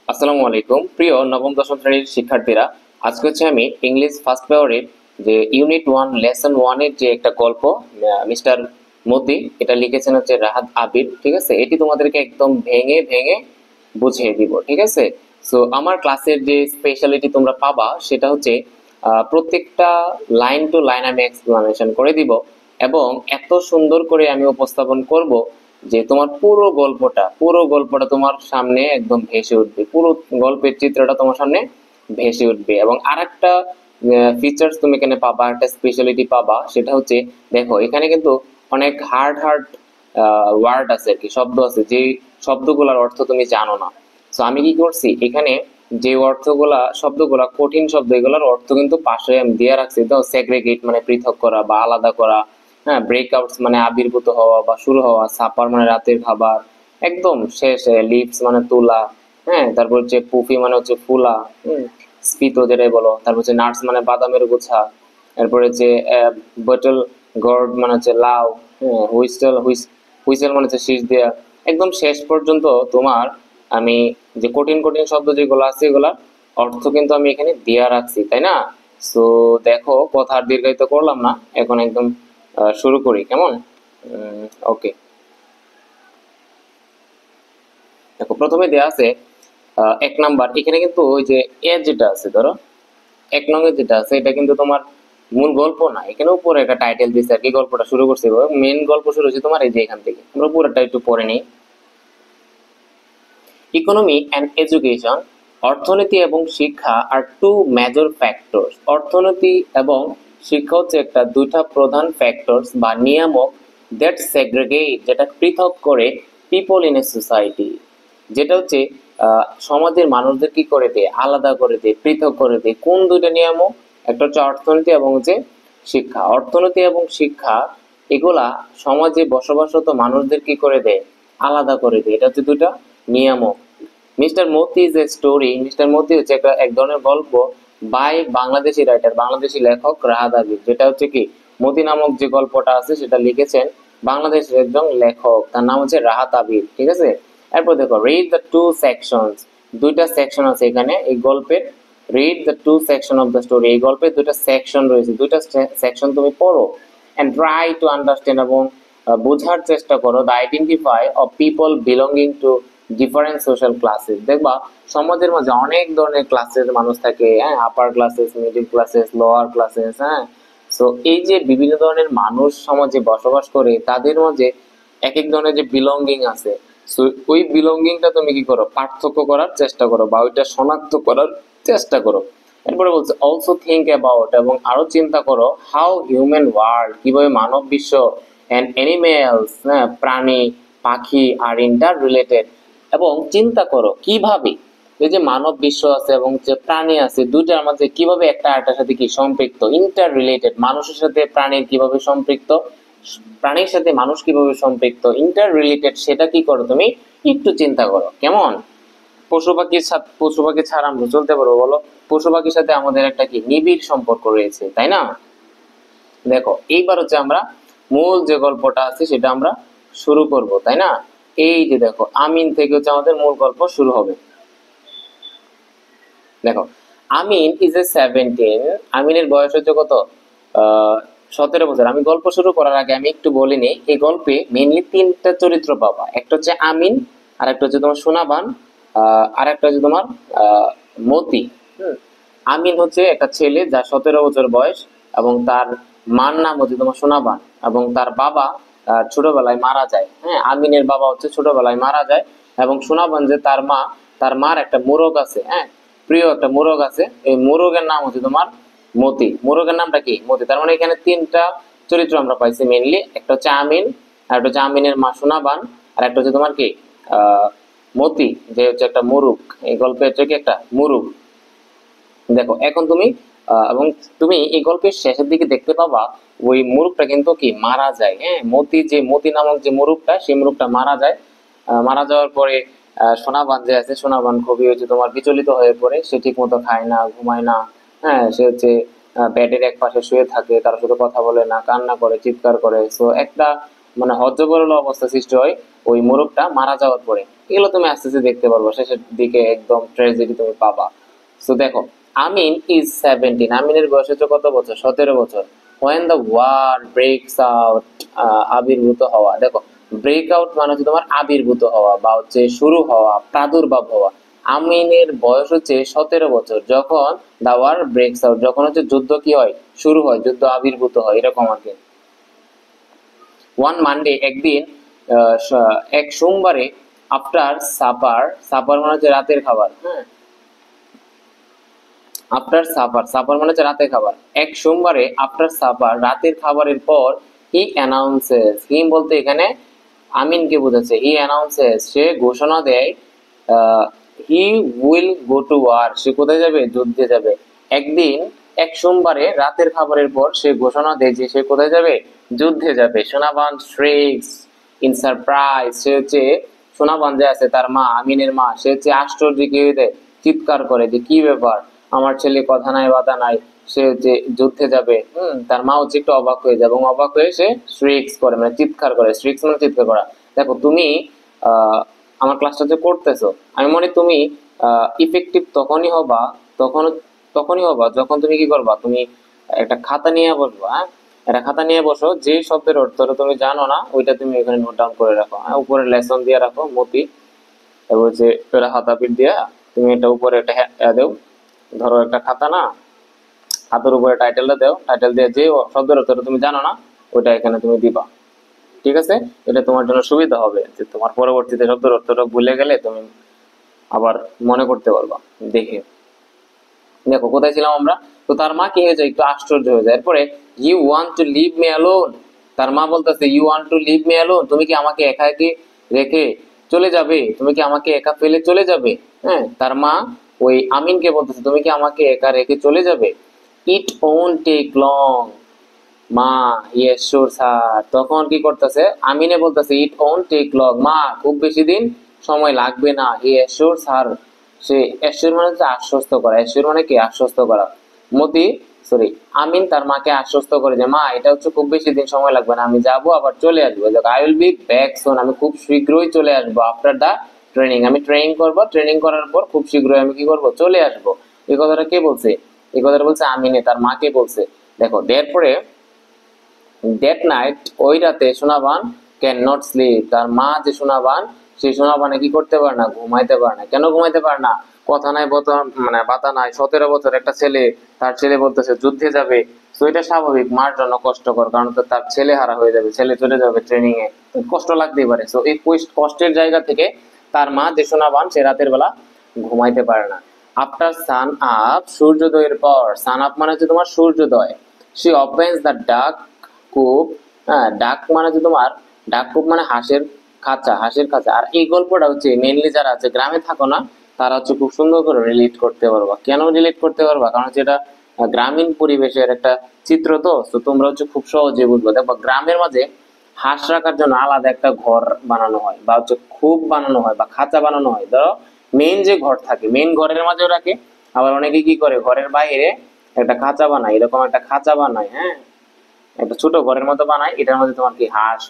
আসসালামু আলাইকুম প্রিয় নবম দশম শ্রেণীর শিক্ষার্থীরা। আজকে হচ্ছে আমি ইংলিশ ফার্স্ট পেপারের যে ইউনিট 1 লেসন 1 এর যে একটা গল্প মিস্টার মতি এটা লিখেছেন হচ্ছে রাহাত আবির। ঠিক আছে, এটি তোমাদেরকে একদম ভেঙে ভেঙে বুঝিয়ে দিব। ঠিক আছে, সো আমার ক্লাসের যে স্পেশালিটি তোমরা পাবা সেটা হচ্ছে প্রত্যেকটা লাইন টু লাইন আমি এক্সপ্লানেশন করে দিব এবং এত সুন্দর করে আমি উপস্থাপন করব যে তোমার পুরো গল্পটা তোমার সামনে একদম ভেসে উঠবে, পুরো গল্পের চিত্রটা তোমার সামনে ভেসে উঠবে। এবং আরেকটা ফিচার্স তুমি এখানে পাবা, একটা স্পেশালিটি পাবা, সেটা হচ্ছে দেখো এখানে কিন্তু অনেক হার্ড হার্ড ওয়ার্ড আছে আর কি, শব্দ আছে যে শব্দগুলোর অর্থ তুমি জানো না। তো আমি কি করছি এখানে যে অর্থগুলা শব্দগুলা কঠিন শব্দ এগুলোর অর্থ কিন্তু পাশে আমি দিয়ে রাখছি। তো সেগ্রেগেট মানে পৃথক করা বা আলাদা করা, হ্যাঁ, ব্রেকআউটস মানে আবির্ভূত হওয়া বা শুরু হওয়া, সাপার মানে রাতের খাবার, একদম শেষে লিপস মানে তুলা, হ্যাঁ, তারপর হচ্ছে পুফি মানে হচ্ছে ফুলা, স্ফীত যেটাই বলো, তারপর হচ্ছে নাটস মানে বাদামের গোছা, এরপরে যে বটল গর্ড মানে হচ্ছে লাউ, হ্যাঁ, হুইসেল মানে হচ্ছে শীষ দেয়া, একদম শেষ পর্যন্ত তোমার আমি যে কঠিন কঠিন শব্দ যেগুলো আছে এগুলা অর্থ কিন্তু আমি এখানে দেয়া রাখছি, তাই না? সো দেখো কথা আর দীর্ঘায়িত করলাম না, এখন একদম শুরু করি কেমন। ওকে, দেখো প্রথমে দেয়া আছে এক নাম্বার। এখানে কিন্তু ওই যে এ যেটা আছে, ধরো এক নং এর যেটা আছে এটা কিন্তু তোমার মূল গল্প না, এখানে উপরে একটা টাইটেল দিচ্ছে আর কি, গল্পটা শুরু করছে। মেন গল্প শুরু হচ্ছে তোমার এই যে এখান থেকে, আমরা পুরোটা একটু পড়ে নিই। ইকোনমি অ্যান্ড এডুকেশন, অর্থনীতি এবং শিক্ষা আর টু মেজর ফ্যাক্টরস। অর্থনীতি এবং শিক্ষা হচ্ছে একটা দুইটা প্রধান ফ্যাক্টরস বা নিয়ামক দ্যাট সেগ্রেগেট, যেটা পৃথক করে পিপল ইন এ সোসাইটি, যেটা হচ্ছে সমাজের মানুষদের কি করে দেয়, আলাদা করে দেয়, পৃথক করে দেয়। কোন দুইটা নিয়ামক? একটা হচ্ছে অর্থনীতি এবং হচ্ছে শিক্ষা। অর্থনীতি এবং শিক্ষা এগুলা সমাজে বসবাসরত মানুষদের কি করে দেয়, আলাদা করে দেয়। এটা হচ্ছে দুইটা নিয়ামক। Mister Moti is a story, mister Moti হচ্ছে একটা এক ধরনের গল্প বাই বাংলাদেশি রাইটার, বাংলাদেশি লেখক রাহাত আবির। যেটা হচ্ছে কি মতি নামক যে গল্পটা আছে সেটা লিখেছেন বাংলাদেশের একজন লেখক, তার নাম হচ্ছে রাহাত আবির। ঠিক আছে, এরপর দেখো রিড দ্য টু সেকশনস, দুইটা সেকশন আছে এখানে এই গল্পের। Read the two section of the story, এই গল্পের দুইটা সেকশন রয়েছে, দুইটা সেকশন তুমি পড়ো এন্ড ট্রাই টু আন্ডারস্ট্যান্ড, এবং বোঝার চেষ্টা করো the identify of people belonging to different social classes. দেখবা সমাজের মাঝে অনেক ধরনের ক্লাসের মানুষ থাকে, হ্যাঁ, upper classes, middle classes, lower classes, হ্যাঁ। সো এই যে বিভিন্ন ধরনের মানুষ সমাজে বসবাস করে তাদের মাঝে এক এক ধরনের যে বিলঙ্গিং আছে, সো ওই বিলঙ্গিংটা তুমি কি করো, পার্থক্য করার চেষ্টা করো বা ওইটা শনাক্ত করার চেষ্টা করো। এরপরে বলছে অলসো থিঙ্ক অ্যাবাউট, এবং আরো চিন্তা করো হাউ হিউম্যান ওয়ার্ল্ড, কিভাবে মানব বিশ্ব এন্ড অ্যানিমেলস, হ্যাঁ, প্রাণী পাখি আর ইন্টার রিলেটেড, এবং চিন্তা করো কিভাবে এই যে মানব বিশ্ব আছে এবং যে প্রাণী আছে দুইটার মধ্যে কিভাবে একটা আরেকটার সাথে কি সম্পৃক্ত, ইন্টার রিলেটেড, মানুষের সাথে প্রাণীর কিভাবে সম্পৃক্ত, প্রাণীর সাথে মানুষ কিভাবে সম্পৃক্ত, ইন্টার রিলেটেড, সেটা কি করো তুমি একটু চিন্তা করো কেমন। পশু পাখি ছাড়া আমরা চলতে পারবো বলো? পশু পাখির সাথে আমাদের একটা কি নিবিড় সম্পর্ক রয়েছে, তাই না? দেখো এইবার হচ্ছে আমরা মূল যে গল্পটা আছে সেটা আমরা শুরু করব, তাই না? এই যে দেখো আমিন থেকে হচ্ছে আমাদের মূল গল্প শুরু হবে। দেখো আমিন ইজ এ 17, আমিনের বয়স হচ্ছে কত, 17 বছর। আমি গল্প শুরু করার আগে আমি একটু বলে নিই, এই গল্পে মেইনলি তিনটা চরিত্র পাবা, একটা হচ্ছে আমিন, আর একটা হচ্ছে তোমার সোনাবান, আর একটা হচ্ছে তোমার মতি। হুম, আমিন হচ্ছে একটা ছেলে যার 17 বছর বয়স এবং তার মার নাম হচ্ছে তোমার সোনাবান, এবং তার বাবা ছোটবেলায় মারা যায়। হ্যাঁ, আমিনের বাবা হচ্ছে ছোটবেলায় মারা যায়, এবং সোনাবান যে তার মা, তার মার একটা মোরগ আছে, হ্যাঁ, প্রিয় একটা মোরগ আছে, এই মোরগের নাম হচ্ছে তোমার মতি। মোরগের নামটা কি, মতি। তার মানে এখানে তিনটা চরিত্র আমরা পাইছি মেইনলি, একটা হচ্ছে আমিন, আর একটা হচ্ছে আমিনের মা সোনাবান, আর একটা হচ্ছে তোমার কি মতি, যে হচ্ছে একটা মুরুগ। এই গল্পে হচ্ছে কি একটা মুরুগ। দেখো এখন তুমি এবং তুমি এই গল্পের শেষের দিকে দেখতে পাবা ওই মুরুগটা কিন্তু কি মারা যায়। হ্যাঁ, মতি নামক যে মুরুগটা, সেই মুরুগটা মারা যায়। মারা যাওয়ার পরে সোনাবান যে আছে, সোনাবান খুবই হচ্ছে তোমার বিচলিত হয়ে পড়ে, সে ঠিক মতো খায় না, ঘুমায় না, হ্যাঁ, সে হচ্ছে বেডের এক পাশে শুয়ে থাকে, কারোর সাথে কথা বলে না, কান্না করে, চিৎকার করে। সো একটা মানে হয্যবরল অবস্থা সৃষ্টি হয় ওই মোরগটা মারা যাওয়ার পরে। এগুলো তুমি আস্তে আস্তে দেখতে পারবো, শেষের দিকে একদম ট্র্যাজেডি তুমি পাবা। সো দেখো, আমিন ইজ 17, আমিনের বয়স হচ্ছে কত বছর? 17 বছর। when the war breaks out, আবির্ভূত হওয়া। দেখো, ব্রেক আউট মানে হচ্ছে তোমার আবির্ভূত হওয়া বা হচ্ছে শুরু হওয়া, প্রাদুর্ভাব হওয়া। আমিনের বয়স হচ্ছে 17 বছর যখন দা ওয়ার ব্রেকস আউট, যখন হচ্ছে যুদ্ধ কি হয়? শুরু হয়, যুদ্ধ আবির্ভূত হয়, এরকম আর কি। ওয়ান মানডে, একদিন, এক সোমবারে, আফটার সাপার, সাপার মানে হচ্ছে রাতের খাবার, হ্যাঁ, আফটার সাপার, সাপার মানে হচ্ছে রাতের খাবার। এক সোমবারে আফটার সাপার, রাতের খাবারের পর, হি অ্যানাউন্সেস, হি বলতে এখানে আমিনকে বোঝাচ্ছে, হি অ্যানাউন্সেস, সে ঘোষণা দেয়, he will go to war, সে কোথায় যাবে? যুদ্ধে যাবে। একদিন, এক সোমবারে রাতের খাবারের পর সে ঘোষণা দেয় যে সে কোথায় যাবে? যুদ্ধে যাবে। সোনাবান shrieks ইন সারপ্রাইজ, সে হচ্ছে, সোনাবান যে আছে তার মা, আমিনের মা, সে হচ্ছে আশ্চর্য কি হয়ে দেয়? চিৎকার করে যে কি ব্যাপার, আমার ছেলে কথা নাই বাধা নাই, সে হচ্ছে যুদ্ধে যাবে। তার মা হচ্ছে একটু অবাক হয়ে যায় এবং অবাক হয়ে সে shrieks করে, মানে চিৎকার করে। shrieks মানে চিৎকার করা। দেখো, তুমি আমার ক্লাসটা যে করতেছো, আমি মনে তুমি ইফেক্টিভ তখনই হবা, তখন তখনই হবা যখন তুমি কি করবা? তুমি একটা খাতা নিয়ে বসবা, হ্যাঁ, একটা খাতা নিয়ে বসো, যে শব্দের অর্থটা তুমি জানো না ওইটা তুমি এখানে নোট ডাউন করে রাখো, হ্যাঁ, উপরে লেসন দিয়ে রাখো মতি, এবার হচ্ছে এটা হাতা পিঠ দিয়া তুমি এটা উপরে একটা দেও, ধরো একটা খাতা না, হাতের উপরে টাইটেলটা দাও, টাইটেল দিয়ে যে শব্দের অর্থটা তুমি জানো না ওইটা এখানে তুমি দিবা। ঠিক আছে? এটা তোমার জন্য সুবিধা হবে যে তোমার পরবর্তীতে শব্দের অর্থটা ভুলে গেলে তুমি আবার মনে করতে পারবা দেখে। দেখো, কোথায় ছিলাম আমরা? তো তার মা কি হয়ে যায়? একটু আশ্চর্য হয়ে যায়। এরপরে, you want to leave me alone, তার মা বলতেছে you want to leave me alone, তুমি কি আমাকে একা একা রেখে চলে যাবে? তুমি কি আমাকে একা ফেলে চলে যাবে? হ্যাঁ, তার মা ওই আমিনকে বলতেছে তুমি কি আমাকে একা রেখে চলে যাবে? ইট ওন্ট টেক লং, মা, ইয়েস শিওর স্যার। তখন কি করতেছে? আমিনে বলতেছে ইট ওন্ট টেক লং, মা খুব বেশি দিন সময় লাগবে না। ইয়েস শিওর স্যার, সে অ্যাসিওর মানে হচ্ছে আশ্বস্ত করা, অ্যাসিওর মানে কি? আশ্বস্ত করা। মতি, সরি, আমিন তার মাকে আশ্বস্ত করে যে মা এটা হচ্ছে খুব বেশি দিন সময় লাগবে না, আমি যাব আবার চলে আসবো। I will be back soon, আমি খুব শীঘ্রই চলে আসবো। আফটার দা ট্রেনিং, আমি ট্রেনিং করব, ট্রেনিং করার পর খুব শীঘ্রই আমি কি করব? চলে আসবো। এই কথাটা কে বলছে? এই কথাটা বলছে আমিনে, তার মাকে বলছে। দেখো, এরপরে দ্যাট নাইট, ওই রাতে সোনাবান ক্যান নট স্লিপ, তার মা যে সোনাবান, সেই সোনাবানে কি করতে পারে না? ঘুমাইতে পারে না। কেন ঘুমাইতে পারে না? কথা নাই মানে বাতা নাই, 17 বছর একটা ছেলে, তার ছেলে বলতেছে যুদ্ধে যাবে। তো এটা স্বাভাবিক, মার জন্য কষ্টকর, কারণ তো তার ছেলে হারা হয়ে যাবে, ছেলে চলে যাবে ট্রেনিং এ, কষ্ট লাগতেই পারে। তো এই কষ্টের জায়গা থেকে তার মা যে সোনাবান, সে রাতের বেলা ঘুমাইতে পারে না। আফটার সান আপ, সূর্যোদয়ের পর, সান আপ মানে হচ্ছে তোমার সূর্যোদয়, সে ওপেন্স দ্য ডাক কূপ, হ্যাঁ, ডাক মানে হচ্ছে তোমার, ডাক কূপ মানে হাঁসের খাঁচা, হাঁসের খাঁচা। আর এই গল্পটা হচ্ছে মেইনলি যারা আছে গ্রামে থাকো না, তারা হচ্ছে খুব সুন্দর করে রিলেট করতে পারবা। কেন রিলেট করতে পারবা? কারণ হচ্ছে এটা গ্রামীণ পরিবেশের একটা চিত্র, তো তোমরা হচ্ছে খুব সহজে বুঝবো। দেখো, গ্রামের মাঝে হাঁস রাখার জন্য আলাদা একটা ঘর বানানো হয়, বা হচ্ছে খুব বানানো হয়, বা খাঁচা বানানো হয়। ধরো, মেইন যে ঘর থাকে, মেইন ঘরের মাঝেও রাখে, আবার অনেকে কি করে ঘরের বাইরে একটা খাঁচা বানায়, এরকম একটা খাঁচা বানায়, হ্যাঁ, একটা ছোট ঘরের মতো বানায়, এটার মধ্যে তোমার কি হাঁস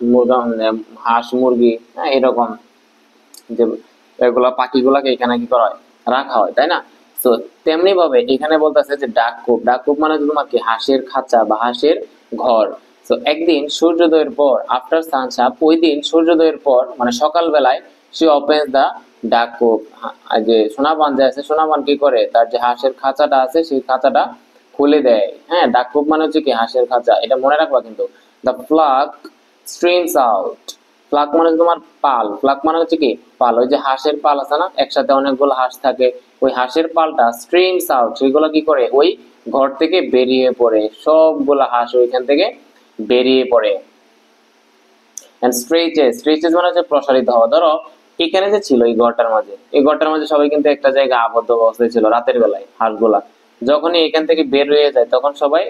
মুরগি, হ্যাঁ, এরকম যে এগুলা পাখিগুলাকে এখানে কি করা হয়? রাখা হয়, তাই না? তো তেমনি ভাবে এখানে বলতেছে যে ডাককূপ, ডাককূপ মানে তোমার কি? হাঁসের খাঁচা বা হাঁসের ঘর। তো একদিন সূর্যোদয়ের পর, আফটার সানসাপ, ওই দিন সূর্যোদয়ের পর মানে সকাল বেলায়, সে ওপেন্স দা ডাককূপ, যে সোনাবান যে আছে, সোনাবান কি করে? তার যে হাঁসের খাঁচাটা আছে সেই খাঁচাটা খুলে দেয়। হ্যাঁ, ডাককূপ মানে হচ্ছে কি? হাঁসের খাঁচা, এটা মনে রাখবা কিন্তু। The flock streams out, flock মানে তোমার পাল, ফ্লাক মানে হচ্ছে কি? পাল, ওই যে হাঁসের পাল আছে না, একসাথে অনেকগুলো হাঁস থাকে, ওই হাঁসের পালটা স্ট্রিমস আউট, সেগুলো কি করে? ওই ঘর থেকে বেরিয়ে পড়ে, সবগুলা হাঁস ওইখান থেকে বেরিয়ে পড়ে। এন্ড স্ট্রেচেস, স্ট্রেচেস মানে হচ্ছে প্রসারিত হওয়া। ধরো, এখানে যে ছিল এই ঘরটার মাঝে, এই ঘরটার মাঝে সবাই কিন্তু একটা জায়গায় আবদ্ধ অবস্থায় ছিল রাতের বেলায়, হাঁসগুলা যখনই এখান থেকে বের হয়ে যায় তখন সবাই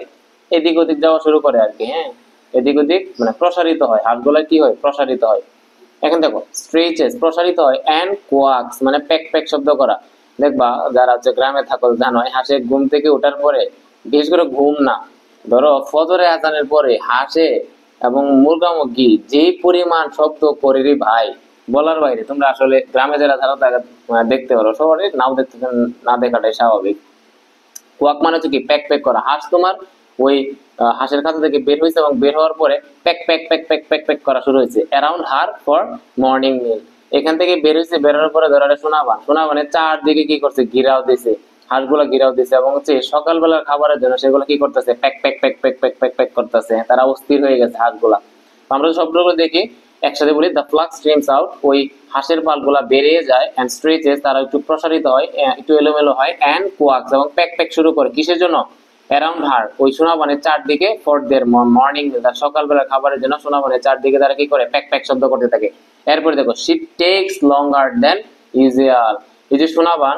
এদিক ওদিক যাওয়া শুরু করে আর কি, হ্যাঁ, এদিক ওদিক মানে প্রসারিত হয়, হাঁসগুলা কি হয়? প্রসারিত হয়। এখন দেখো, স্ট্রেচেস প্রসারিত হয়, এন্ড কোয়াক্স মানে প্যাক প্যাক শব্দ করা। দেখবা যারা হচ্ছে গ্রামে থাকো জানো, হাঁসে ঘুম থেকে ওঠার পরে, বিশেষ করে ঘুম না, ধরো ফজরে আজানের পরে হাঁসে এবং মুরগি যে পরিমাণ শব্দ করে রে ভাই, বলার বাইরে। তোমরা আসলে গ্রামে যারা থাকো তারা দেখতে পারো, শহরে নাও দেখতে, না দেখাটাই স্বাভাবিক। কোয়াক মানে হচ্ছে কি প্যাক প্যাক করা। হাঁস তোমার ওই হাঁসের খাঁচা থেকে বের হয়েছে এবং বের হওয়ার পরে pack pack pack pack pack pack করা শুরু হয়েছে অ্যারাউন্ড হার ফর মর্নিং মিল। এখান থেকে বের হয়েছে, বেরোনোর পরে ধরে সোনাবানের চারদিকে কি করছে, ঘিরাও দিছে, হাঁসগুলা ঘিরাও দিছে এবং হচ্ছে সকালবেলার খাবারের জন্য সেগুলো কি করতেছে, pack pack pack pack pack pack pack করতেছে। তারা অস্থির হয়ে গেছে হাঁসগুলা। আমরা শব্দগুলো দেখি একসাথে বলি, দ্য ফ্লাক্স স্ট্রিমস আউট, ওই হাঁসের পালগুলা বেরিয়ে যায়, এন্ড স্ট্রেচেস, তারা একটু প্রসারিত হয়, একটু এলোমেলো হয়, এন্ড কোয়াক্স, এবং প্যাক প্যাক শুরু করে কিসের জন্য, অ্যারাউন্ড হার, ওই সোনাবানের চারদিকে, ফর দের মর্নিং মিল, তার সকালবেলা খাবারের জন্য সোনাবানের চারদিকে তারা কি করে, প্যাক প্যাক শব্দ করতে থাকে। এরপরে দেখো, she takes longer than usual, এই যে সোনাবান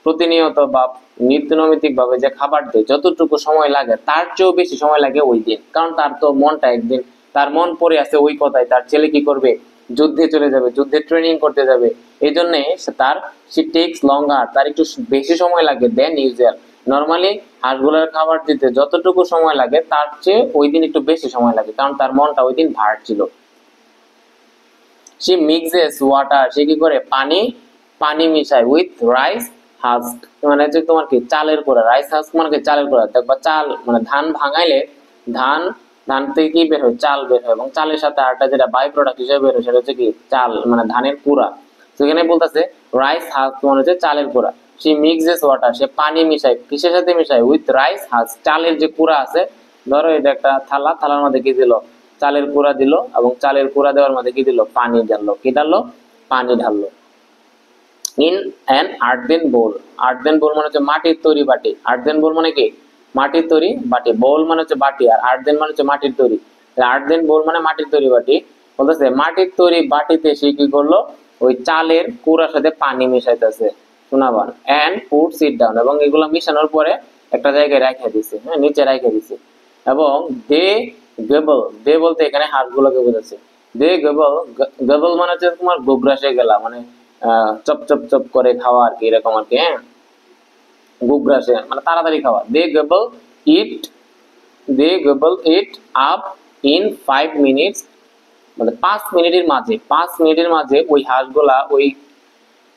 প্রতিনিয়ত বা নিত্যনৈমিত্তিক ভাবে যে খাবার দেয়, যতটুকু সময় লাগে তার চেয়েও বেশি সময় লাগে ওই দিন, কারণ তার তো মনটা একদিন, তার মন পড়ে আছে ওই কথায়, তার ছেলে কি করবে, যুদ্ধে চলে যাবে, যুদ্ধে ট্রেনিং করতে যাবে, এই জন্য তার সি টেকস লঙ্গার, তার একটু বেশি সময় লাগে দেন ইউজুয়াল। নর্মালি হাঁসগুলোর খাবার দিতে যতটুকু সময় লাগে তার চেয়ে ওই দিন একটু বেশি সময় লাগে, কারণ তার মনটা ওই দিন ভার ছিল। সে মিক্সেস ওয়াটার, সে কি করে, পানি মিশায় উইথ রাইস হাস্ক, মানে হচ্ছে তোমার কি চালের কোড়া, রাইস হাস্ক মানে কি চালের কোড়া। দেখবা চাল মানে ধান ভাঙাইলে ধান ধান থেকে কি বের হয়, চাল বের হয়, এবং চালের সাথে আরেকটা যেটা বাই প্রোডাক্ট হিসেবে বের হয় সেটা হচ্ছে কি চাল, মানে ধানের কুড়া। সেখানে বলতেছে রাইস হাস্ক মানে হচ্ছে চালের কুড়া। সে মিক্সেস ওয়াটার, সে পানি মিশায়, কিসের সাথে মিশায়, উইথ রাইস হাস্ক, চালের যে কুড়া আছে। ধরো এটা একটা থালা, থালার মধ্যে কি দিল, চালের কুড়া দিল, এবং চালের কুড়া দেওয়ার মধ্যে কি দিল, পানি ঢাললো, কি ঢাললো, পানি ঢাললো। In an earthen bowl, earthen bowl মানে হচ্ছে মাটির তৈরি বাটি, আর্থেন বোল মানে কি মাটির তৈরি বাটি, বোল মানে হচ্ছে বাটি, আর আর্থেন মানে হচ্ছে মাটির তৈরি, আর্থেন বোল মানে মাটির তৈরি বাটি। বলতেছে মাটির তৈরি বাটিতে সে কি করলো, ওই চালের কুড়ার সাথে পানি মিশাইতেছে Sonaban, and put sit down, এবং এগুলো মিশানোর পরে একটা জায়গায় রেখে দিছে, হ্যাঁ নিচে রেখে দিছে। এবং দে গেবল, দে বলতে এখানে হাঁসগুলোকে বোঝাচ্ছে, দে গেবল, গেবল মানে হচ্ছে তোমার গোগ্রাসে গেলা, মানে চপ চপ চপ করে খাওয়া আর কি, এরকম আর কি, হ্যাঁ গুগ্রাসে মানে তাড়াতাড়ি খাওয়া। Eat they gobble it up in 5 minutes, মানে 5 মিনিটের মাঝে, 5 মিনিটের মাঝে ওই হাঁসগুলা ওই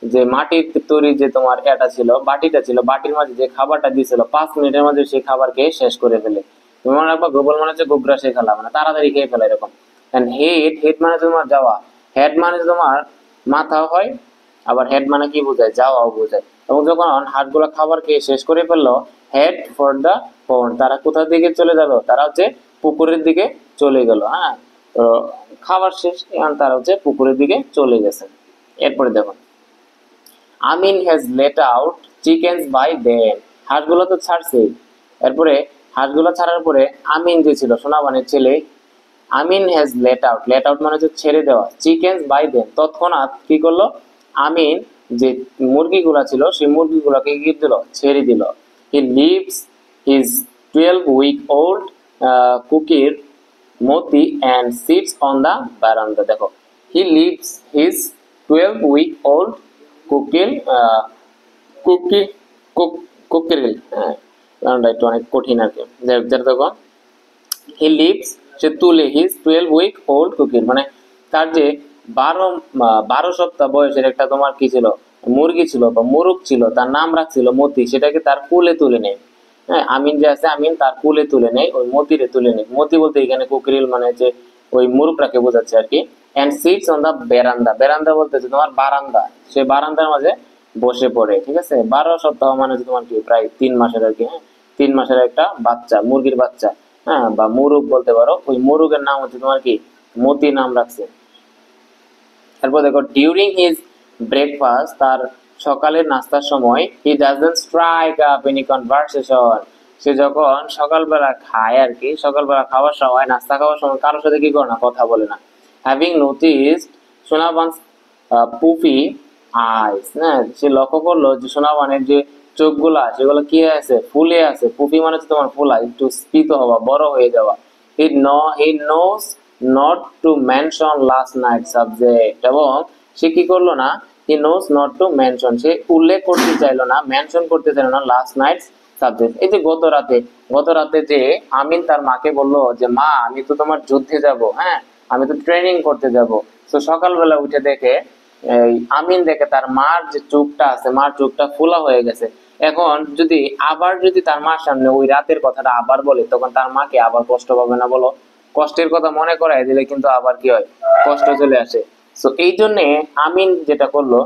যে মাটির তৈরি যে তোমার এটা ছিল, বাটিটা ছিল, বাটির মাঝে যে খাবারটা দিয়েছিল 5 মিনিটের মাঝে সেই খাবার খেয়ে শেষ করে ফেলে। তুমি মনে রাখবা গোবল মানে হচ্ছে গোগ্রাসে খেলা, মানে তাড়াতাড়ি খেয়ে ফেলা এরকম। এন্ড হেড, হেড মানে তোমার যাওয়া, হেড মানে তোমার মাথা হয়, আবার হেড মানে কি বোঝায়, যাওয়াও বোঝায়। এবং যখন হাঁসগুলো খাবার খেয়ে শেষ করে ফেললো, হেড ফর দা পন্ড, তারা কোথার দিকে চলে গেল, তারা হচ্ছে পুকুরের দিকে চলে গেল। হ্যাঁ, তো খাবার শেষ, এখন তারা হচ্ছে পুকুরের দিকে চলে গেছে। এরপরে দেখো, Amin has let out chickens by then, হাঁসগুলো তো ছাড়ছে। এরপরে হাঁসগুলো ছাড়ার পরে আমিন যে ছিল সোনাবানের ছেলে, Amin has let out, let out মানে হচ্ছে ছেড়ে দেওয়া, চিকেন্স বাই দেন, তৎক্ষণাৎ কি করলো আমিন, যে মুরগিগুলা ছিল সেই মুরগিগুলোকে কি দিল, ছেড়ে দিল। He leaves his 12 week old cockerel Moti and sits on the veranda. দেখো, he leaves his 12 week old cockerel কুকি কুকিরিল, হ্যাঁ কারণটা একটু অনেক কঠিন আর কি। দেখো, হি লিভস, সে তুলে, হিজ 12 week old কুকির, মানে তার যে 12 সপ্তাহ বয়সের একটা তোমার কি ছিল, মুরগি ছিল বা মুরগ ছিল, তার নাম রাখছিল মতি, সেটাকে তার কুলে তুলে নেয়। হ্যাঁ, আমিন যে আছে, আমিন তার কুলে তুলে নেয়, ওই মতিরে তুলে নেয়। মতি বলতে এখানে কুকিরিল মানে যে ওই মুরগটাকে বোঝাচ্ছে আর কি। এন্ড সিটস অন দা বেরান্দা, বেরান্দা বলতেছে তোমার বারান্দা, সে বারান্দার মাঝে বসে পড়ে। ঠিক আছে, 12 সপ্তাহ মানে তোমার কি প্রায় 3 মাসের আর কি। হ্যাঁ, 3 মাসের একটা বাচ্চা, মুরগির বাচ্চা, হ্যাঁ বা মুরগ বলতে পারো, ওই মুরগের নাম হচ্ছে তোমার কি মতি নাম রাখছে। তারপর দেখো, ডিউরিং হিজ ব্রেকফাস্ট, তার সকালের নাস্তার সময়, he doesn't strike up any conversation, সে যখন সকালবেলা খায় আর কি, সকালবেলা খাওয়ার সময়, নাস্তা খাওয়ার সময় কারোর সাথে কি করে না, কথা বলে না। হ্যাভিং নোটিসড সোনাবানস পুফি আইস, হ্যাঁ সে লক্ষ্য করলো যে সোনাবানের যে চোখগুলা সেগুলো কি আছে, ফুলে আছে। পুফি মানে হচ্ছে তোমার ফুলা, একটু স্ফীত হওয়া, বড় হয়ে যাওয়া। He knows not to mention last night subject, এবং সে কি করলো না, he knows not to mention, সে উল্লেখ করতে চাইলো না, মেনশন করতে চাইলো না লাস্ট নাইট সাবজেক্ট। এই যে গত রাতে যে আমিন তার মাকে বলল যে মা আমি তো তোমার যুদ্ধে যাব, হ্যাঁ আমি তো ট্রেনিং করতে যাব। তো সকালবেলা উঠে দেখে এই আমিন দেখে তার মার যে চোখটা আছে, মার চোখটা ফোলা হয়ে গেছে। এখন যদি তার মার সামনে ওই রাতের কথাটা আবার বলে, তখন তার মাকে আবার কষ্ট পাবে না বলো? কষ্টের কথা মনে করায় দিলে কিন্তু আবার কি হয়, কষ্ট চলে আসে। তো এই জন্যে আমিন যেটা করলো,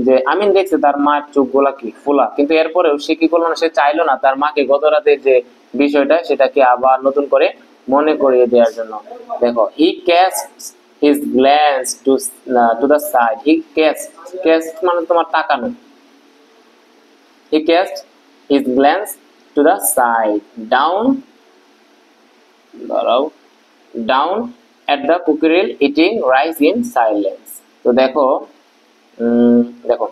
যে আমিন দেখছে তার মার চোখগুলা কি ফোলা, কিন্তু এরপরেও সে কি করলো না, সে চাইলো না তার মাকে গত রাতের যে বিষয়টা সেটাকে আবার নতুন করে মনে করিয়ে দেওয়ার জন্য। দেখো, he cast his glance to the side. Cast মানে তোমার তাকানো। He cast his glance to the side down, দাঁড়াও, down at the cockerel eating rice in silence. তো দেখো, দেখো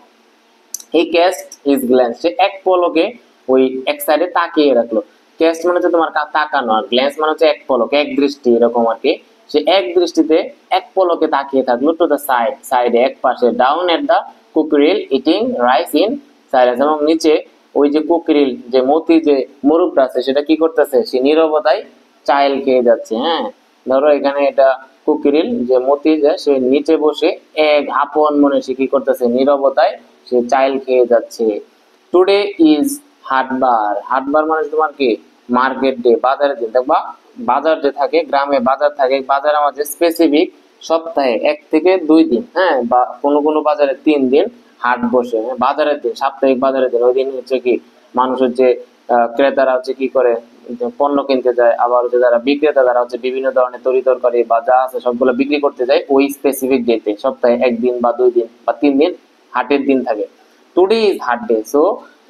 হি ক্যাস্ট হিজ গ্ল্যান্স, সে এক পলকে ওই এক সাইডে তাকিয়ে রাখলো। ক্যাস্ট মানে হচ্ছে তোমার তাকানো, আর গ্ল্যান্স মানে হচ্ছে এক পলক, এক দৃষ্টি, এরকম আর কি। সে এক দৃষ্টিতে এক পলকে তাকিয়ে থাকলো টু দ্য সাইডে, এক পাশে, down at the cockerel eating rice in silence, এবং নিচে ওই যে কুকরিল যে মতি যে মোরগটা আছে সেটা কি করতেছে, সে নীরবতায় চাইল খেয়ে যাচ্ছে। হ্যাঁ, ধরো এখানে এটা কুকিরিল যে মতি যে সে নিচে বসে এক আপন মনে সে কি করতেছে, নীরবতায় সে চাইল খেয়ে যাচ্ছে। Today is হাটবার। হাটবার মানে তোমার কি, মার্কেট ডে, বাজারের দিন। দেখবা বাজার যে থাকে, গ্রামে বাজার থাকে, বাজার আমাদের স্পেসিফিক সপ্তাহে 1 থেকে 2 দিন, হ্যাঁ, বা কোনো কোনো বাজারে 3 দিন হাট বসে। বাজারের দিন, সাপ্তাহিক বাজারের দিন, ওই দিন হচ্ছে কি মানুষ হচ্ছে ক্রেতারা হচ্ছে কি করে, পণ্য কিনতে যায়, আবার হচ্ছে যারা বিক্রেতা তারা হচ্ছে বিভিন্ন ধরনের তরি তরকারি বা যা আছে সবগুলো বিক্রি করতে যায় ওই স্পেসিফিক ডেতে। সপ্তাহে 1 দিন বা 2 দিন বা 3 দিন হাটের দিন থাকে। টুডে ইজ হাট ডে। সো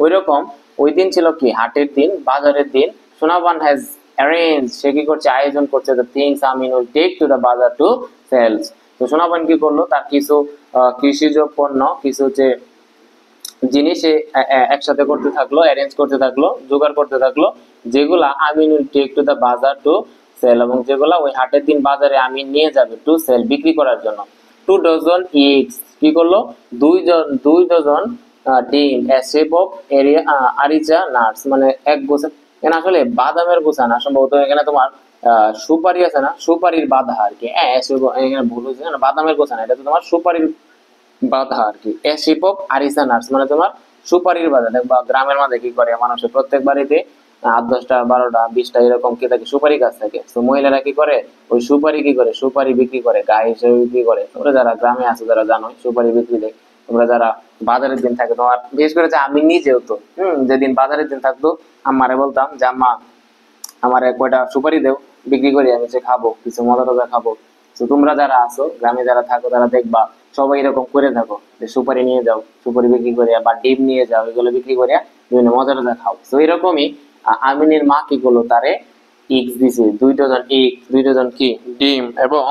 ওই রকম ওই দিন ছিল কি হাটের দিন, বাজারের দিন। সোনাবান হ্যাজ অ্যারেঞ্জ, সে কি করছে, আয়োজন করছে, the things Amin will take to the bazaar to sells. তো সোনাবান কি করলো, তার কিছু কৃষিজ পণ্য, কিছু হচ্ছে জিনিস একসাথে করতে থাকলো, অ্যারেঞ্জ করতে থাকলো, জোগাড় করতে থাকলো, যেগুলা আমিন উইল টেক টু দা বাজার টু সেল, এবং যেগুলা ওই হাটের দিন বাজারে আমিন নিয়ে যাবে টু সেল, বিক্রি করার জন্য। 2 ডজন এগস, কি করলো, 2 ডজন ডিম, a shape of area areca nuts, মানে এক গোছা, এখানে আসলে বাদামের গোছা না, সম্ভবত এখানে তোমার সুপারি আছে না, সুপারির বাঁধা আর কি। হ্যাঁ, এখানে ভুল হয়েছে, বাদামের গোছা না, এটা তো তোমার সুপারির বাধা আর কি। A ship of Aricha nuts মানে তোমার সুপারির বাধা। দেখবা গ্রামের মাঝে কি করে, মানুষের প্রত্যেক বাড়িতে 8-10টা 12টা 20টা এরকম কি থাকে, সুপারি গাছ থাকে। তো মহিলারা কি করে, ওই সুপারি কি করে, সুপারি বিক্রি করে, গায়ে হিসেবে বিক্রি করে। তোমরা যারা গ্রামে আছো যারা জানো সুপারি বিক্রি দেয়। তোমরা যারা বাজারের দিন থাকে, তোমার বিশেষ করে যে আমি নিজেও তো যেদিন বাজারের দিন থাকতো আম্মারে বলতাম যে আম্মা আমার কয়টা সুপারি দেও, বিক্রি করি, আমি যে খাবো, কিছু মজা টজা খাবো। তো তোমরা যারা আছো গ্রামে যারা থাকো তারা দেখবা সবাই এরকম করে থাকো, যে সুপারি নিয়ে যাও, সুপারি বিক্রি করিয়া বা ডিম নিয়ে যাও, এগুলো বিক্রি করিয়া বিভিন্ন মজা টজা খাও। তো এরকমই আমিনের মা কি করলো, তারে এগস দিছে, 2 ডজন এগ, 2 ডজন কি ডিম, এবং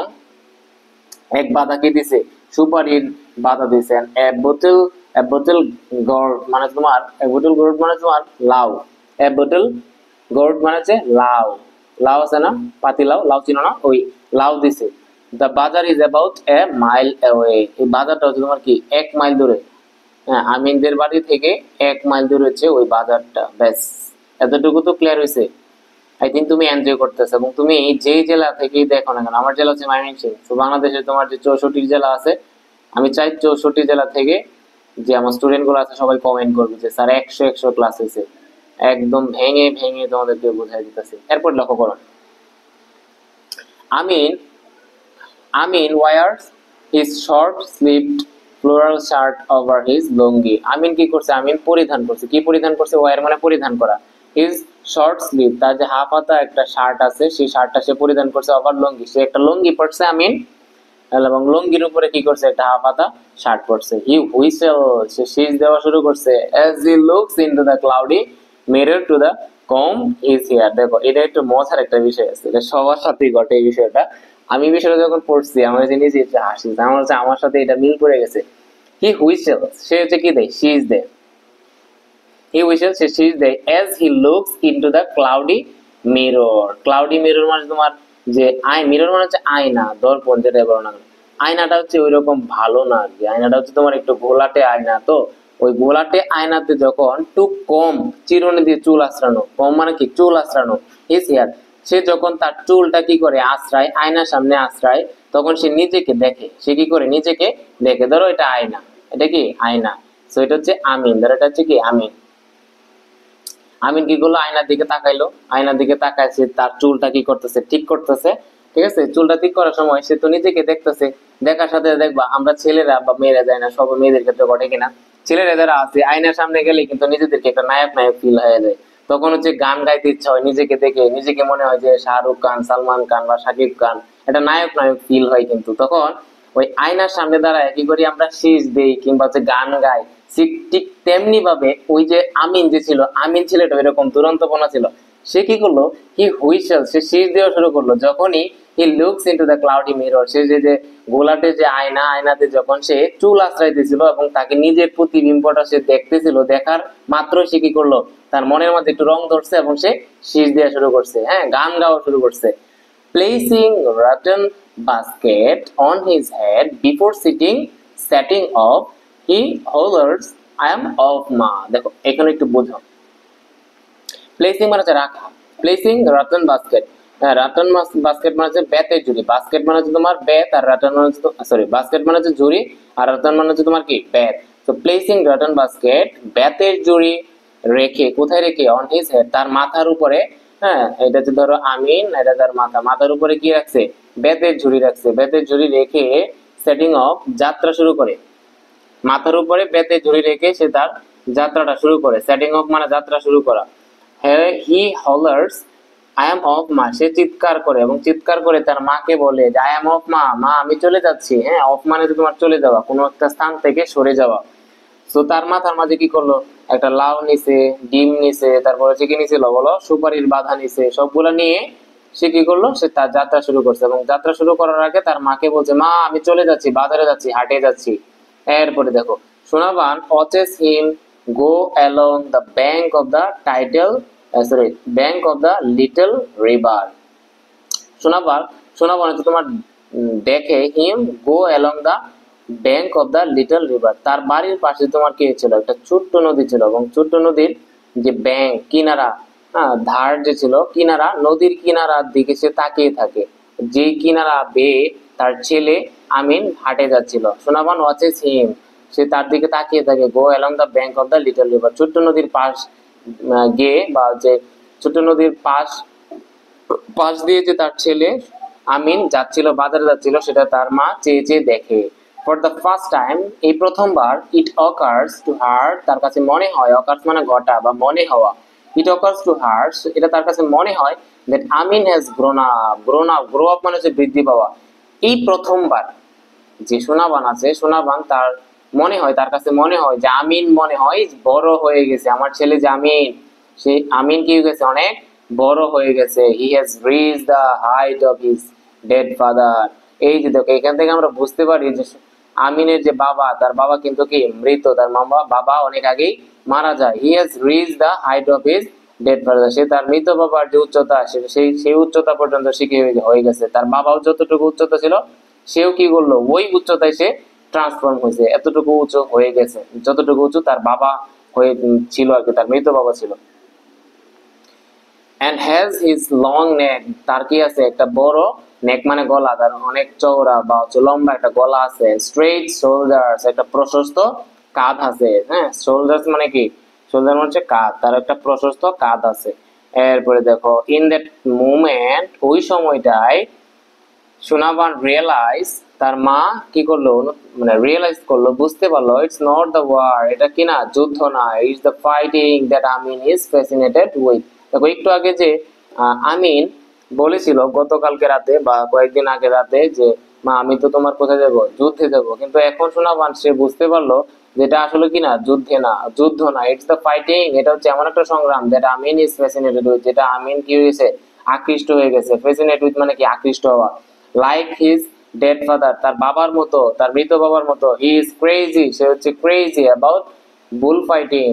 এক বাদা কি দিছে, সুপারির বাদা দিছে। এ বোতল গড় মানে তোমার, এ বোতল গড় মানে তোমার লাউ, এ বোতল গড় মানে হচ্ছে লাউ। লাউ আছে না, পাতি লাউ, লাউ চিনো না, ওই লাউ দিছে। দ্য বাজার is about a mile away, এই বাজারটা হচ্ছে তোমার কি 1 মাইল দূরে। হ্যাঁ, আমিনদের বাড়ি থেকে 1 মাইল দূরে হচ্ছে ওই বাজারটা। ব্যাস, এতটুকু তো ক্লিয়ার হয়েছে। আই থিঙ্ক তুমি এনজয় করতেছো, এবং তুমি যেই জেলা থেকেই দেখো না কেন, আমার জেলা হচ্ছে ময়মনসিংহ। তো বাংলাদেশে তোমার যে 64 জেলা আছে, আমি চাই 64 জেলা থেকে যে আমার স্টুডেন্ট গুলো আছে সবাই কমেন্ট করবে যে স্যার 100 ক্লাস হয়েছে, একদম ভেঙে ভেঙে তোমাদেরকে বোঝাই দিতেছে। এরপর লক্ষ্য করো, আমিন আমিন wears his short sleeved floral shirt over his লুঙ্গি। আমিন কি করছে, আমিন পরিধান করছে, কি পরিধান করছে, ওয়ার মানে পরিধান করা, হিজ শর্ট স্লিভ, তার যে হাফ হাতা একটা শার্ট আছে সেই শার্টটা সে পরিধান করছে ওভার লুঙ্গি, সে একটা লুঙ্গি পরছে আমিন, এবং লুঙ্গির উপরে কি করছে, একটা হাফ হাতা শার্ট পরছে। হি হুইসেল, সে শীষ দেওয়া শুরু করছে, as he looks into the cloudy mirror to the comb his hair। দেখো এটা একটু মজার একটা বিষয় আছে, এটা সবার সাথেই ঘটে এই বিষয়টা। আমি বিষয়টা যখন পড়ছি আমার নিজে একটু হাসি, আমার হচ্ছে আমার সাথে এটা মিল পড়ে গেছে। হি হুইসেল, সে হচ্ছে কি দেয়, শীষ দেয়। হি হুইসেল, সে শীষ দেয়, as he looks into the cloudy mirror। Cloudy mirror মানে তোমার যে মিরর মানে হচ্ছে আয়না, দর্পণ যেটা বলো না, আয়নাটা হচ্ছে ওই রকম ভালো না আর কি। আয়নাটা হচ্ছে তোমার একটু ঘোলাটে আয়না, তো ওই গোলাটে আয়নাতে যখন টু কম, চিরুনি দিয়ে চুল আঁচড়ানো, কম মানে কি চুল আঁচড়ানো, হিজ হেয়ার, সে যখন তার চুলটা কি করে আঁচড়ায়, আয়নার সামনে আঁচড়ায়, তখন সে নিজেকে দেখে। সে কি করে নিজেকে দেখে, ধরো এটা আয়না, এটা কি আয়না, সো এটা হচ্ছে আমিন, ধরো এটা হচ্ছে কি আমিন। আমিন কি করলো, আয়নার দিকে তাকাইলো, আয়নার দিকে তাকায় সে তার চুলটা কি করতেছে, ঠিক করতেছে। ঠিক আছে, চুলটা ঠিক করার সময় সে তো নিজেকে দেখতেছে। দেখার সাথে দেখবা আমরা ছেলেরা বা মেয়েরা যায় না, সব মেয়েদের ক্ষেত্রে ঘটে কিনা, ছেলেরা যারা আছে আয়নার সামনে গেলে কিন্তু নিজেদেরকে একটা নায়ক নায়ক ফিল হয়ে যায়। তখন হচ্ছে গান গাইতে ইচ্ছা হয়, নিজেকে দেখে নিজেকে মনে হয় যে শাহরুখ খান, সালমান খান বা শাকিব খান, একটা নায়ক নায়ক ফিল হয়। কিন্তু তখন ওই আয়নার সামনে দাঁড়ায় কি করি আমরা, শীষ দেই কিংবা হচ্ছে গান গাই। ঠিক তেমনি ভাবে ওই যে আমিন যে ছিল, আমিন ছেলেটা এরকম দুরন্তপনা ছিল। সে কি করলো, হি হুইসেল, সে শীষ দেওয়া শুরু করলো যখনই he looks into the cloudy mirror, সে যে গোলাটে যে আয়না, আয়নাতে যখন সে চুল আশ্রাইতেছিল এবং তাকে নিজের প্রতিবিম্বটা সে দেখতেছিল, দেখার মাত্র সে কি করলো, তার মনের মধ্যে একটু রং ধরছে এবং সে শীষ দেওয়া শুরু করছে, হ্যাঁ গান গাওয়া শুরু করছে। Placing rotten basket on his head before setting off, he hollers, I am off ma. দেখো এখানে একটু বোঝো, প্লেসিং মানে হচ্ছে রাখা, প্লেসিং রাটন বাস্কেট, রাটন বাস্কেট মানে হচ্ছে বেতের ঝুড়ি, বাস্কেট মানে হচ্ছে তোমার বেত, আর রাটন মানে হচ্ছে সরি বাস্কেট মানে হচ্ছে ঝুড়ি, আর রাটন মানে হচ্ছে তোমার কি বেত। তো প্লেসিং রাটন বাস্কেট, বেতের ঝুড়ি রেখে, কোথায় রেখে, অন হিজ হেড, তার মাথার উপরে। হ্যাঁ এটা হচ্ছে ধরো আমিন, এটা তার মাথা, মাথার উপরে কি রাখছে, বেতের ঝুড়ি রাখছে, বেতের ঝুড়ি রেখে সেটিং অফ, যাত্রা শুরু করে। মাথার উপরে বেতের ঝুড়ি রেখে সে তার যাত্রাটা শুরু করে, সেটিং অফ মানে যাত্রা শুরু করা। হি হলার্স, আই এম অফ মা, সে চিৎকার করে এবং চিৎকার করে তার মাকে বলে যে আই এম অফ মা, মা আমি চলে যাচ্ছি। হ্যাঁ অফ মানে তোমার চলে যাওয়া, কোনো একটা স্থান থেকে সরে যাওয়া। তো তার মাথার মাঝে কি করলো, একটা লাউ নিছে, ডিম নিছে, তারপরে হচ্ছে কি নিছিল বলো, সুপারির বাধা নিছে, সবগুলা নিয়ে সে কি করলো, সে তার যাত্রা শুরু করছে এবং যাত্রা শুরু করার আগে তার মাকে বলছে মা আমি চলে যাচ্ছি, বাজারে যাচ্ছি, হাটে যাচ্ছি। এরপরে দেখো Sonaban watches him go along the bank of the bank of the little river. Sonaban হচ্ছে তোমার দেখে him go along the bank of the little river, তার বাড়ির পাশে তোমার কি ছিল, একটা ছোট্ট নদী ছিল এবং ছোট্ট নদীর যে ব্যাংক, কিনারা, ধার যে ছিল, কিনারা, নদীর কিনারার দিকে সে তাকিয়ে থাকে, যে কিনারা বেয়ে তার ছেলে আমিন হাটে যাচ্ছিল। সোনাবান ওয়াচেস হিম, সে তার দিকে তাকিয়ে থাকে, গো along the bank of the little river, ছোট্ট নদীর পাশ গিয়ে বা যে ছোট্ট নদীর পাশ দিয়ে যে তার ছেলে আমিন যাচ্ছিল, বাজারে যাচ্ছিল, সেটা তার মা চেয়ে চেয়ে দেখে। ফর দ্য ফার্স্ট টাইম, এই প্রথমবার, ইট অকার্স টু হার, তার কাছে মনে হয়, অকার্স মানে ঘটা বা মনে হওয়া, ইট অকার্স টু হার, এটা তার কাছে মনে হয় that Amin has grow up মানে হচ্ছে বৃদ্ধি পাওয়া। এই প্রথমবার যে সোনাবান আছে, সোনাবান তার মনে হয়, তার কাছে মনে হয় যে আমিন মনে হয় বড় হয়ে গেছে, আমার ছেলে যে আমিন, সে আমিন কি হয়ে গেছে, অনেক বড় হয়ে গেছে। হি has reach the height of his dead father. এই যে দেখো এখান থেকে আমরা বুঝতে পারি যে আমিনের যে বাবা, তার বাবা কিন্তু কি মৃত, তার বাবা অনেক আগেই মারা যায়। He has reach the height of his dead father, সে তার মৃত বাবার যে উচ্চতা, সেই উচ্চতা পর্যন্ত সে কি হয়ে গেছে, তার বাবাও যতটুকু উচ্চতা ছিল সেও কি করলো, ওই উচ্চতায় সে ট্রান্সফর্ম হয়েছে, এতটুকু উঁচু হয়ে গেছে, যতটুকু উঁচু তার বাবা হয়ে ছিল আর কি, তার মৃত বাবা ছিল। and has his long neck, তার কি আছে, একটা বড় নেক মানে গলা, তার অনেক চওড়া বা লম্বা একটা গলা আছে। straight shoulders, একটা প্রশস্ত কাঁধ আছে। হ্যাঁ shoulders মানে কি, শোল্ডার মানে হচ্ছে কাঁধ, তার একটা প্রশস্ত কাঁধ আছে। এরপরে দেখো in that moment, ওই সময়টায় সোনাবান রিয়েলাইজ, তার মা কি করলো, মানে রিয়েলাইজ করলো, বুঝতে পারলো, ইটস নট দ্য ওয়ার, এটা কি না যুদ্ধ না, it's the fighting that Amin is fascinated with. দেখো একটু আগে যে আমিন বলেছিল গতকালকে রাতে বা কয়েকদিন আগে রাতে যে মা আমি তো তোমার কোথায় যাবো, যুদ্ধে যাবো, কিন্তু এখন সোনাবান সে বুঝতে পারলো যেটা আসলে কি না, যুদ্ধ না, ইটস দ্য ফাইটিং, এটা হচ্ছে এমন একটা সংগ্রাম যেটা আমিন ইজ ফ্যাসিনেটেড উইথ, যেটা আমিন কি হয়েছে, আকৃষ্ট হয়ে গেছে। ফ্যাসিনেট উইথ মানে কি, আকৃষ্ট হওয়া। লাইক হিজ ডেড ফাদার, তার বাবার মতো, তার মৃত বাবার মতো। হি ইজ ক্রেজি, সে হচ্ছে crazy about bull fighting.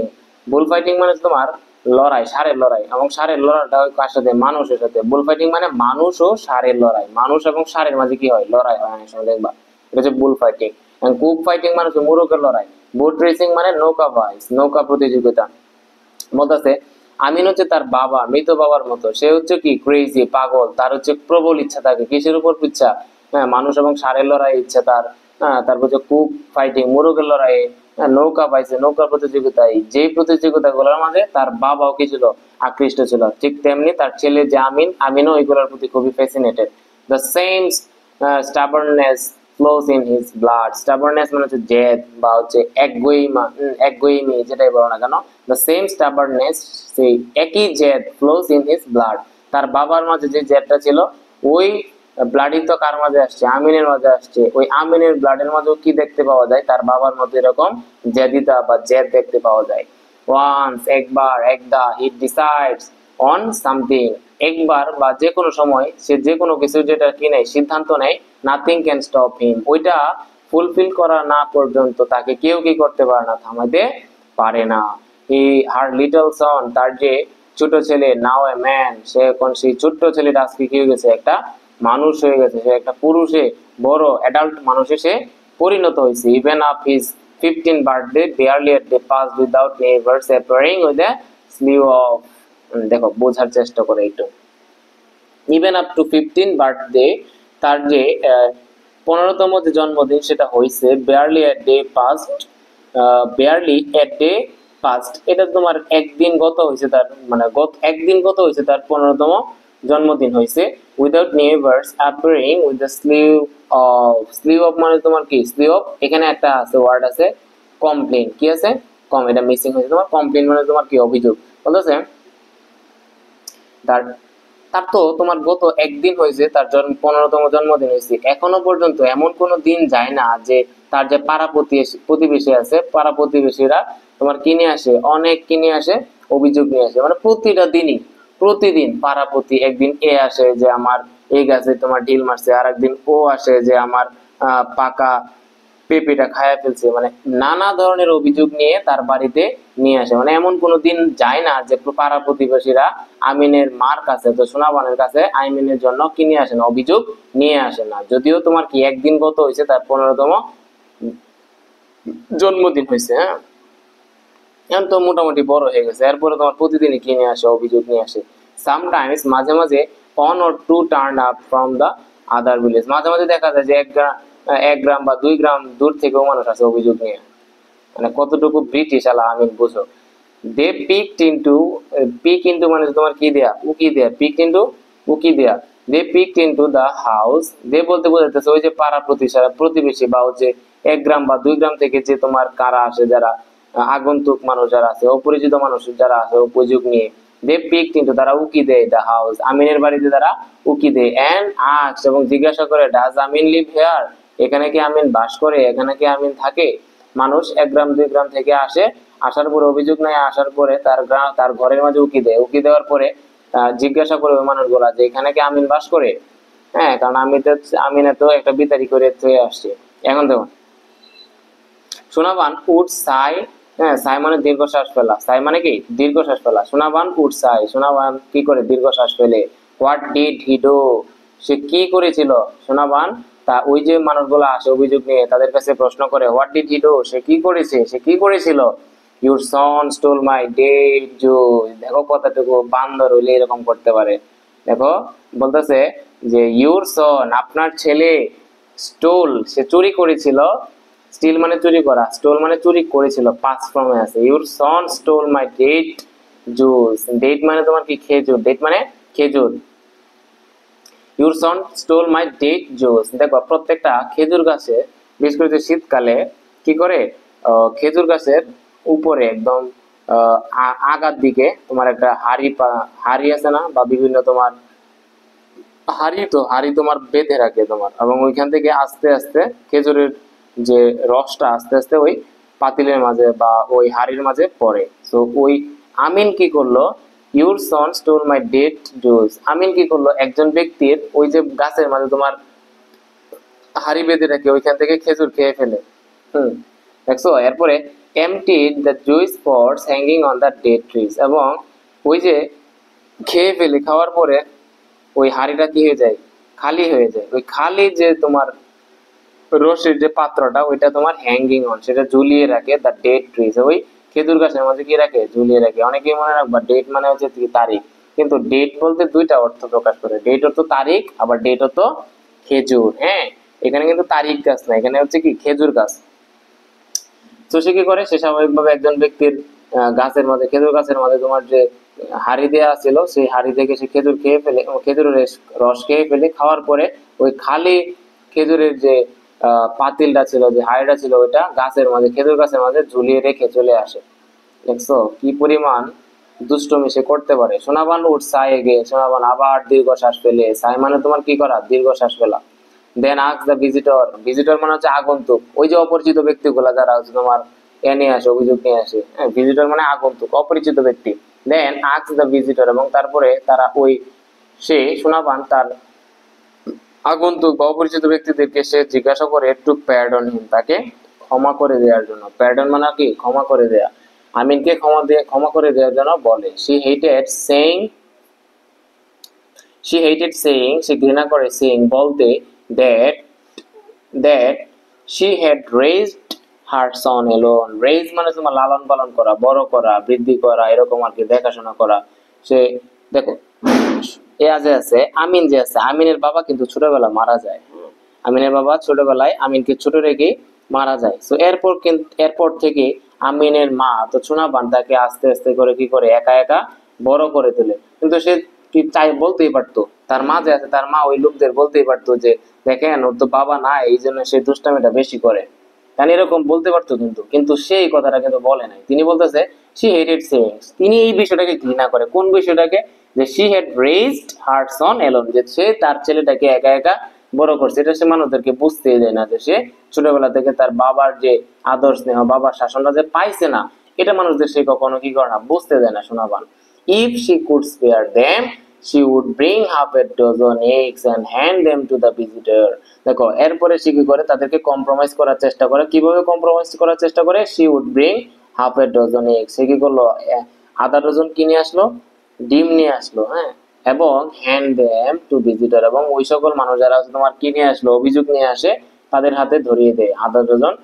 Bull fighting মানে তোমার লড়াই, ষাঁড়ের লড়াই, এবং ষাঁড়ের লড়াইটা কার সাথে, মানুষের সাথে। বুল ফাইটিং মানে মানুষ ও ষাঁড়ের লড়াই, মানুষ এবং ষাঁড়ের মাঝে কি হয়, লড়াই হয়, অনেক সময় দেখবা, এটা হচ্ছে বুল ফাইটিং। কুক ফাইটিং মানে হচ্ছে মোরগের লড়াই, বোট রেসিং মানে নৌকা বাইচ, নৌকা প্রতিযোগিতা। বলতেছে আমিন হচ্ছে তার বাবা, মৃত বাবার মতো, সে হচ্ছে কি ক্রেজি, পাগল, তার হচ্ছে প্রবল ইচ্ছা থাকে, কিসের উপর ইচ্ছা, হ্যাঁ মানুষ এবং ষাঁড়ের লড়াই ইচ্ছা তার, হ্যাঁ তারপর হচ্ছে কুক ফাইটিং, মোরগের লড়াইয়ে, হ্যাঁ নৌকা পাইছে, নৌকা প্রতিযোগিতায়, যেই প্রতিযোগিতাগুলোর মাঝে তার বাবাও কি ছিল, আকৃষ্ট ছিল, ঠিক তেমনি তার ছেলে যে আমিন, আমিনও ওইগুলোর প্রতি খুবই fascinated. The same stubbornness flows in his blood, stubbornness মানে হচ্ছে জেদ বা হচ্ছে একগুঁয়েমি যেটাই বলো না কেন, দ্য সেম স্টাবার্ননেস, সেই একই জেদ, ফ্লোস ইন হিজ ব্লাড, তার বাবার মাঝে যে জেদটা ছিল ওই ব্লাডই তো কার মাঝে আসছে, আমিনের মাঝে আসছে, ওই আমিনের ব্লাডের মাঝেও কি দেখতে পাওয়া যায়, তার বাবার মধ্যে এরকম জেদিতা বা জেদ দেখতে পাওয়া যায়। ওয়ান্স, একবার, একদা, হি ডিসাইডস অন সামথিং, একবার বা যে কোনো সময় সে যে কোনো কিছু যেটা কি নেয়, সিদ্ধান্ত নেয়, নাথিং ক্যান স্টপ হিম, ওইটা ফুলফিল করা না পর্যন্ত তাকে কেউ কি করতে পারে না, থামাতে পারে না। হি হার লিটল সন, তার যে ছোট ছেলে, নাও এ ম্যান, সে এখন সেই ছোট্ট ছেলেটা আজকে কি হয়ে গেছে, একটা মানুষ হয়ে গেছে, সে একটা পুরুষে, বড় অ্যাডাল্ট মানুষে সে পরিণত হয়েছে। Even up his 15th birthday barely a day passed without never separating with a slew of, দেখো বোঝার চেষ্টা করে একটু, ইভেন আপ টু 15 বার্থডে, তার যে 15তম যে জন্মদিন সেটা হয়েছে, barely a day passed, barely a day passed, এটা তোমার একদিন গত হয়েছে তার, মানে একদিন গত হয়েছে তার 15তম জন্মদিন হয়েছে, without neighbours appearing with the sleeve of মানে তোমার কি, স্লিভ অফ, এখানে একটা আছে ওয়ার্ড আছে কমপ্লেন, কি আছে কম, এটা মিসিং হয়েছে তোমার, কমপ্লেন মানে তোমার কি অভিযোগ, বলতেছে তার তার তো তোমার গত একদিন হয়েছে তার 15তম জন্মদিন হয়েছে, এখনো পর্যন্ত এমন কোনো দিন যায় না যে তার যে পাড়া প্রতিবেশী আছে, পাড়া প্রতিবেশীরা তোমার কিনে আসে, অনেক কিনে আসে, অভিযোগ নিয়ে আসে, মানে প্রতিটা দিনই, প্রতিদিন পাড়া প্রতি, একদিন এ আসে যে আমার এই গাছে তোমার ঢিল মারছে, আর একদিন ও আসে যে আমার পাকা পেঁপেটা খায়া ফেলছে, মানে নানা ধরনের অভিযোগ নিয়ে তার বাড়িতে নিয়ে আসে, মানে এমন কোনো দিন যায় না যে পাড়া প্রতিবেশীরা আমিনের মার কাছে, তো সোনাবানের কাছে আমিনের জন্য কিনে আসে না, অভিযোগ নিয়ে আসে না, যদিও তোমার কি একদিন গত হয়েছে তার 15তম জন্মদিন হয়েছে। হ্যাঁ এখন তো মোটামুটি বড় হয়ে গেছে, এরপরে তোমার প্রতিদিনই কিনে আসে, অভিযোগ নিয়ে আসে। সামটাইমস, মাঝে মাঝে, on or to turn up from the other village, মাঝে মাঝে দেখা যায় যে 1 গ্রাম বা 2 গ্রাম দূর থেকেও মানুষ আছে অভিযোগ নিয়ে, মানে কতটুকু ব্রিটিশ আলা আমিন বুঝো। দে পিকড ইনটু, পিক ইনটু মানে তোমার কি দেয়া, উকি দেয়া, পিকড ইনটু উকি দেয়া, দে পিকড ইনটু দ্য হাউস, দে বলতে বোঝাতেছে ওই যে পাড়া প্রতিবেশী বা হচ্ছে 1 গ্রাম বা 2 গ্রাম থেকে যে তোমার কারা আসে, যারা আগন্তুক মানুষ যারা আছে, অপরিচিত মানুষ যারা আছে অভিযোগ নিয়ে, দে পিকড ইনটু, তারা উকি দেয়, দ্য হাউস, আমিনের বাড়িতে তারা উকি দেয়, এন্ড আস্কড, এবং জিজ্ঞাসা করে, ডাজ আমিন লিভ হিয়ার, এখানে কি আমিন বাস করে, এখানে কি আমিন থাকে। মানুষ 1 গ্রাম 2 গ্রাম থেকে আসে, আসার পরে অভিযোগ নেয়, আসার পরে তার ঘরের মাঝে উকি দেয়, উকি দেওয়ার পরে জিজ্ঞাসা করে ওই মানুষগুলা যে এখানে কি আমিন বাস করে, হ্যাঁ কারণ আমিনে তো একটা বিতাড়ি করে থয়ে আসছে। এখন দেখুন সোনাবান উড সাই, হ্যাঁ সাই মানে দীর্ঘশ্বাস ফেলা, সাই মানে কি দীর্ঘশ্বাস ফেলা, সোনাবান উড সাই, সোনাবান কি করে দীর্ঘশ্বাস ফেলে। হোয়াট ডিড হি ডু, সে কি করেছিল, সোনাবান তা ওই যে মানুষগুলো আসে অভিযোগ নিয়ে তাদের কাছে প্রশ্ন করে, হোয়াট ডিড হি ডু, সে কি করেছে, সে কি করেছিল। Your son stole my dead juice, দেখো কতটুকু বান্দর হইলে এরকম করতে পারে। দেখো বলতেছে যে ইউর সন, আপনার ছেলে, স্টোল সে চুরি করেছিল, স্টিল মানে চুরি করা, স্টোল মানে চুরি করেছিল, পাস্ট ফর্মে আছে। Your son stole my date juice, date মানে তোমার কি খেজুর, ডেট মানে খেজুর। Your son stole my date juice, দেখো প্রত্যেকটা খেজুর গাছে বিশেষ করে শীতকালে কি করে, খেজুর গাছের উপরে একদম আগার দিকে তোমার একটা হাড়ি আছে না, বা বিভিন্ন তোমার হাড়ি তোমার বেঁধে রাখে তোমার, এবং ওইখান থেকে আস্তে আস্তে খেজুরের যে রসটা আস্তে আস্তে ওই পাতিলের মাঝে বা ওই হাড়ির মাঝে পড়ে। তো ওই আমিন কি করলো, your son stole my date juice, Amin কি করলো, একজন ব্যক্তির ওই যে গাছের মাঝে তোমার হাড়ি বেঁধে রাখে ওইখান থেকে খেজুর খেয়ে ফেলে। দেখছো এরপরে emptied the juice pots hanging on the dead trees, এবং ওই যে খেয়ে ফেলে, খাওয়ার পরে ওই হাড়িটা কি হয়ে যায়, খালি হয়ে যায়, ওই খালি যে তোমার রশির যে পাত্রটা ওইটা তোমার হ্যাঙ্গিং অন, সেটা ঝুলিয়ে রাখে দ্য ডেট ট্রিজ, ওই খেজুর গাছের মধ্যে কি রাখে, ঝুলিয়ে রাখে। অনেকেই মনে রাখবা ডেট মানে হচ্ছে কি তারিখ, কিন্তু ডেট বলতে দুইটা অর্থ প্রকাশ করে, ডেট অর্থ তারিখ, আবার ডেট অর্থ খেজুর। হ্যাঁ, এখানে কিন্তু তারিখ গাছ না, এখানে হচ্ছে কি খেজুর গাছ। তো সে কি করে, সে স্বাভাবিকভাবে একজন ব্যক্তির গাছের মধ্যে, খেজুর গাছের মধ্যে তোমার যে হাড়ি দেওয়া ছিল, সেই হাড়ি থেকে সে খেজুর খেয়ে ফেলে, খেজুরের রস খেয়ে ফেলে, খাওয়ার পরে ওই খালি খেজুরের যে পাতিলটা ছিল, যে হাড়িটা ছিল, ওইটা গাছের মাঝে, খেজুর গাছের মাঝে ঝুলিয়ে রেখে চলে আসে। দেখছো কি পরিমাণ দুষ্টমি সে করতে পারে। সোনাবান উৎসাহে গিয়ে সোনাবান আবার দীর্ঘশ্বাস ফেলে, সাই মানে তোমার কি করা, দীর্ঘশ্বাস ফেলা। Then ask the visitor, visitor মানে হচ্ছে আগন্তুক, ওই যে অপরিচিত ব্যক্তিগুলা যারা হচ্ছে তোমার এ নিয়ে আসে, অভিযোগ নিয়ে আসে। হ্যাঁ, ভিজিটর মানে আগন্তুক, অপরিচিত ব্যক্তি। দেন আস্ক দ্য ভিজিটর, এবং তারপরে তারা ওই সে সোনাবান তার আগন্তুক বা অপরিচিত ব্যক্তিদেরকে সে জিজ্ঞাসা করে টু প্যারডন হিম, তাকে ক্ষমা করে দেওয়ার জন্য। প্যারডন মানে কি, ক্ষমা করে দেয়া। আমিনকে ক্ষমা করে দেওয়ার জন্য বলে। she hated saying, সে ঘৃণা করে saying বলতে, that that she had raised her son alone. raise মানে তোমার লালন পালন করা, বড় করা, বৃদ্ধি করা, এরকম আর কি, দেখাশোনা করা। সে দেখো এ আজ আছে আমিন, যে আছে আমিনের বাবা কিন্তু ছোটবেলা মারা যায়। আমিনের বাবা ছোটবেলায় আমিনকে ছোট রেখে মারা যায়। তো এরপর থেকে আমিনের মা তো সোনাবান তাকে আস্তে আস্তে করে কি করে, একা একা বড় করে তোলে। কিন্তু সে কি চাই, বলতেই পারতো, তার মা যে আছে, তার মা ওই লোকদের বলতেই পারতো যে দেখেন ওর তো বাবা না, এই জন্য সে দুষ্টামিটা বেশি করে, তাই এরকম বলতে পারতো। কিন্তু সেই কথাটা কিন্তু বলে নাই। তিনি বলতেছে she hated saying, তিনি এই বিষয়টাকে ঘৃণা করে। কোন বিষয়টাকে, যে she had raised her son alone, যে সে তার ছেলেটাকে একা একা বড় করছে। এটা সে মানুষদেরকে বুঝতেই দেয় না, যে সে ছোটবেলা থেকে তার বাবার যে আদর স্নেহ, বাবার শাসনটা যে পাইছে না, এটা মানুষদের সে কখনো কি করে না, বুঝতে দেয় না Sonaban. if she could spare them, she would bring half a dozen eggs and hand them to the visitor. দেখো এরপরে সে কি করে, তাদেরকে কম্প্রোমাইজ করার চেষ্টা করে। কিভাবে কম্প্রোমাইজ করার চেষ্টা করে, she would bring half a dozen eggs, সে কি করলো, আধা ডজন কিনে আসলো, ডিম নিয়ে আসলো। হ্যাঁ, এবং হ্যান্ড দেম টু ভিজিটর, এবং ওই সকল মানুষ যারা তোমার কিনে আসলো, অভিযোগ নিয়ে আসে, তাদের হাতে ধরিয়ে দেয় আধা ডজন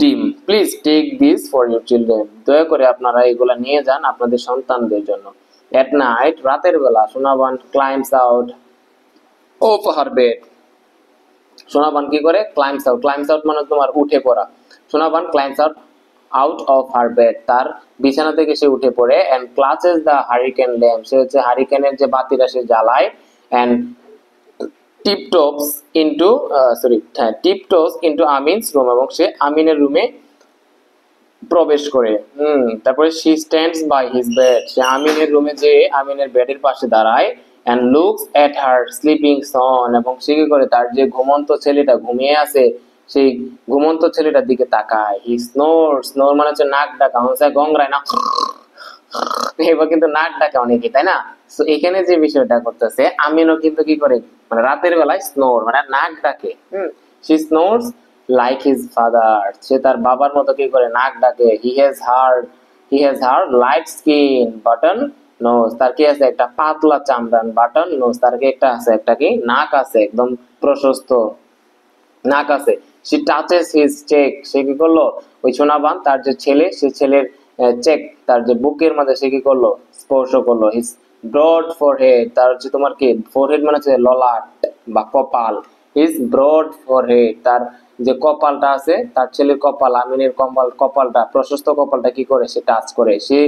ডিম। Please take this for your children, দয়া করে আপনারা এগুলা নিয়ে যান আপনাদের সন্তানদের জন্য। এট নাইট, রাতের বেলা, Sonaban climbs out of her bed, Sonaban কি করে, ক্লাইম্বস আউট মানে তোমার উঠে পড়া। Sonaban climbs out of her bed, তার বিছানা থেকে সে উঠে পড়ে। And clutches the hurricane lamp, সে হচ্ছে হারিকেনের যে বাতিটা সে জ্বালায়। And tiptoes into Amin's room, এবং সে আমিনের রুমে প্রবেশ করে। তারপরে she stands by his bed, সে আমিনের রুমে যে আমিনের বেডের পাশে দাঁড়ায়। and looks at her sleeping son, এবং সে কি করে, তার যে ঘুমন্ত ছেলেটা ঘুমিয়ে আছে, সেই ঘুমন্ত ছেলেটার দিকে তাকায়। he snores, snore মানে হচ্ছে নাক ডাকা, হচ্ছে গংরায় না, এবার কিন্তু নাক ডাকে অনেকে, তাই না? তো এখানে যে বিষয়টা করতেছে, আমিনও কিন্তু কি করে, মানে রাতের বেলায় স্নোর মানে নাক ডাকে। she snores like his father, সে তার বাবার মতো কি করে, নাক ডাকে। he has her light skin button nose, তার কি আছে, একটা পাতলা চামড়ান বাটন নোজ, তার কি একটা আছে, একটা কি নাক আছে, একদম প্রশস্ত নাক আছে। she touches his cheek, সে কি করলো, ওই সোনাবান তার যে ছেলে, সে ছেলের চেক, তার যে বুকের মধ্যে সে কি করলো, স্পর্শ করলো। his broad forehead, তার হচ্ছে তোমার কি, forehead মানে হচ্ছে ললাট বা কপাল। his broad forehead, তার যে কপালটা আছে, তার ছেলের কপাল, আমিনের কপালটা, প্রশস্ত কপালটা কি করে, সে টাচ করে। সে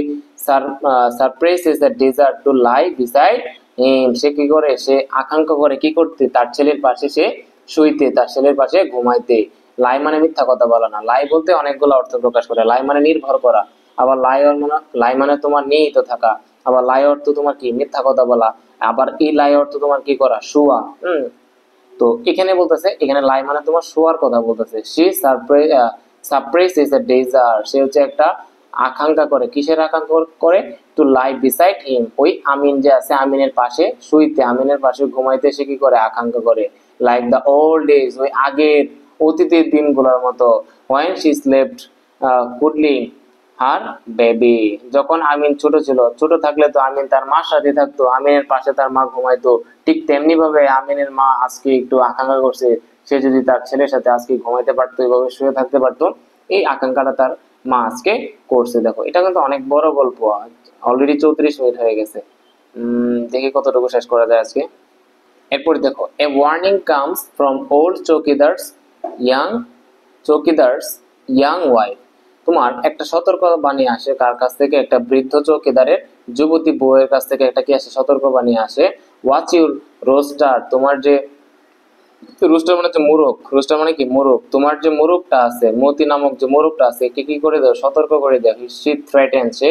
surprises a desire to lie beside him, সে কি করে, সে আকাঙ্ক্ষা করে কি করতে, তার ছেলের পাশে সে শুইতে, তার ছেলের পাশে ঘুমাইতে। লাই মানে মিথ্যা কথা বলা না, লাই বলতে অনেকগুলো অর্থ প্রকাশ করে। লাই মানে নির্ভর করা, আবার লাই মানে তোমার নিহিত থাকা, আবার লাই অর্থ তোমার কি, মিথ্যা কথা বলা, আবার এই লাই অর্থ তোমার কি করা, শুয়া। তো এখানে বলতেছে, এখানে লাই মানে তোমার শোয়ার কথা বলতেছে। she suppresses a desire, সে হচ্ছে একটা আকাঙ্ক্ষা করে। কিসের আকাঙ্ক্ষা করে, টু লাই বিসাইড হিম, ওই আমিন যে আছে, আমিনের পাশে শুইতে, আমিনের পাশে ঘুমাইতে সে কি করে, আকাঙ্ক্ষা করে। লাইক দ্য ওল্ড ডেজ, ওই আগের অতীতের দিনগুলোর মতো। when she slept cuddling her baby, যখন আমিন ছোট ছিল, ছোট থাকলে তো আমিন তার মার সাথে থাকতো, আমিনের পাশে তার মা ঘুমাইতো। ঠিক তেমনি ভাবে আমিনের মা আজকে একটু আকাঙ্ক্ষা করছে সে যদি তার ছেলের সাথে আজকে ঘুমাইতে পারতো, এইভাবে শুয়ে থাকতে পারতো, এই আকাঙ্ক্ষাটা তার মা আজকে করছে। দেখো এটা কিন্তু অনেক বড় গল্প, অলরেডি 34 মিনিট হয়ে গেছে। দেখি কতটুকু শেষ করা যায় আজকে। এরপর দেখো, a warning comes from old chowkidar's young wife. তোমার একটা সতর্কবাণী আসে কার কাছ থেকে? একটা বৃদ্ধ চৌকিদারের যুবতী বউয়ের কাছ থেকে একটা কি আসে? সতর্কবাণী আসে। ওয়াচ ইউর রোস্টার, তোমার যে রোস্টার মানে হচ্ছে মোরগ, রোস্টার মানে কি? মোরগ। তোমার যে মোরগটা আছে, মতি নামক যে মোরগটা আছে, একে কি করে দাও? সতর্ক করে দাও। সে থ্রেটেন, সে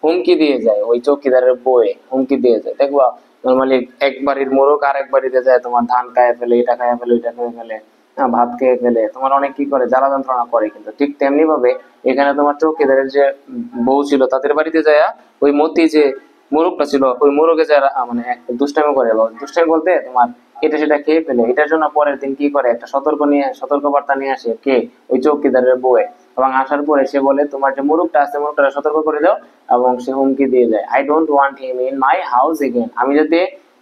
হুমকি দিয়ে যায়, ওই চৌকিদারের বউয়ে হুমকি দিয়ে যায়। দেখবা নর্মালি এক বাড়ির মোরগ আর এক বাড়িতে যায়, তোমার ধান খায় ফেলে, এটা খায় ফেলে, ওইটা খেয়ে ফেলে, ভাত খেয়ে ফেলে, তোমার অনেক কি করে, জ্বালা যন্ত্রণা করে। কিন্তু ঠিক তেমনি ভাবে এখানে তোমার চৌকিদারের যে বউ ছিল তাদের বাড়িতে যায় ওই মতি যে মোরগটা ছিল, ওই মোরগে যারা মানে দুষ্টামি করে, দুষ্টামি বলতে তোমার এটা সেটা খেয়ে ফেলে। এটার জন্য পরের দিন কি করে? একটা সতর্কবার্তা নিয়ে আসে, কে? ওই চৌকিদারের বউয়ে। এবং আসার পরে সে বলে, তোমার যে মুরুখটা আছে মুরুখটা সতর্ক করে দাও। এবং সে হুমকি দিয়ে যায়, I don't want him in my house again. আমি যাতে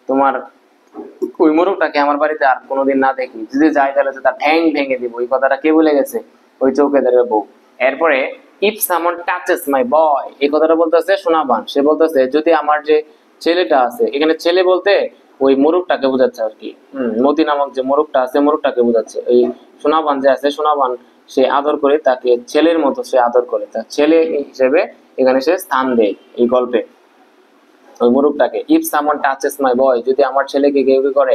তোমার ওই মুরুখটাকে আমার বাড়িতে আর কোনোদিন না দেখি, যদি যাই তাহলে তো তার ঠ্যাং ভেঙে দিব। এই কথাটা কে বলে গেছে? ওই চৌকিদারের বউ। এরপরে ইফ সামন টাচেস মাই বয়, এই কথাটা বলতেছে সোনাবান। সে বলতেছে যদি আমার যে ছেলেটা আছে, এখানে ছেলে বলতে ওই মোরগটাকে বোঝাচ্ছে আর কি। মতি নামক যে মোরগটা আছে মোরগটাকে বোঝাচ্ছে। এই সোনাবান যে আছে, সোনাবান সে আদর করে, তাকে ছেলের মতো সে আদর করে, তার ছেলে হিসেবে এখানে সে স্থান দেয় এই গল্পে ওই মোরগটাকে। ইফ সামন টাচেস মাই বয়, যদি আমার ছেলেকে কেউ কি করে,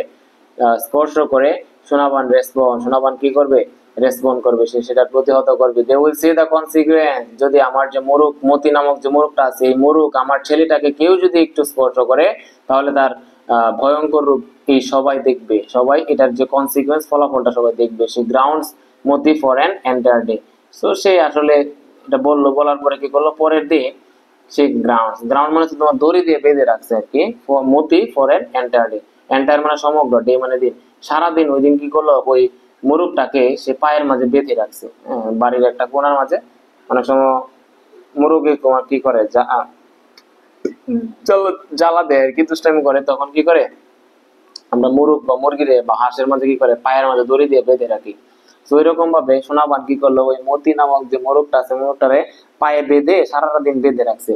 স্পর্শ করে, সোনাবান কি করবে? রেসপন্ড করবে, সে সেটা প্রতিহত করবে। They will see the consequence, যদি আমার যে মোরগ মতি নামক যে মোরগটা আছে, এই মোরগ আমার ছেলেটাকে কেউ যদি একটু স্পর্শ করে, তাহলে তার ভয়ঙ্কর রূপ এই সবাই দেখবে, সবাই এটার যে কনসিকুয়েন্স, ফলাফলটা সবাই দেখবে। সে grounds Moti for an entire day. So সে আসলে এটা বললো, বলার পরে কি করলো? পরের দিন সে গ্রাউন্ড মানে তোমার দড়ি দিয়ে বেঁধে রাখছে আর কি, Moti for an entire day. Entire মানে সমগ্র, ডে মানে দিন, সারাদিন। ওই দিন কি করলো? ওই মোরগটাকে সে পায়ের মাঝে বেঁধে রাখছে, বাড়ির একটা কোণার মাঝে। অনেক সময় মোরগে তোমার কি করে, জ্বালা দেয় আর কি, দুষ্টামি করে। তখন কি করে, আমরা মোরগ বা মুরগিরে বা হাঁসের মাঝে কি করে, পায়ের মাঝে দড়ি দিয়ে বেঁধে রাখি। তো এরকম ভাবে সোনাবান কি করলো? ওই মতি নামক যে মোরগটা আছে মোরগটারে পায়ে বেঁধে সারাটা দিন বেঁধে রাখছে।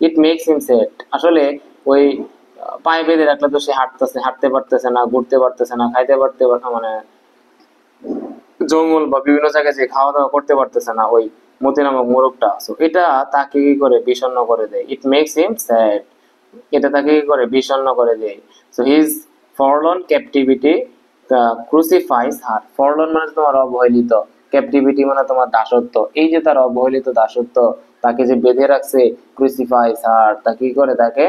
ইট মেক্স হিম সেট, আসলে ওই পায়ে বেঁধে রাখলে তো সে হাঁটতে পারতেছে না, ঘুরতে পারতেছে না, খাইতে মানে জঙ্গল বা বিভিন্ন জায়গায় যে খাওয়া দাওয়া করতে পারতেছে না ওই মতি নামক মোরগটা। সো এটা তাকে কি করে? বিষণ্ণ করে দেয়। ইট মেক্স হিম স্যাড, এটা তাকে কি করে? বিষণ্ণ করে দেয়। সো হিজ ফরলন ক্যাপটিভিটি ক্রুসিফাইস হার। ফরলন মানে তোমার অবহেলিত, ক্যাপটিভিটি মানে তোমার দাসত্ব। এই যে তার অবহেলিত দাসত্ব, তাকে যে বেঁধে রাখছে, ক্রুসিফাইস হার, তা কি করে? তাকে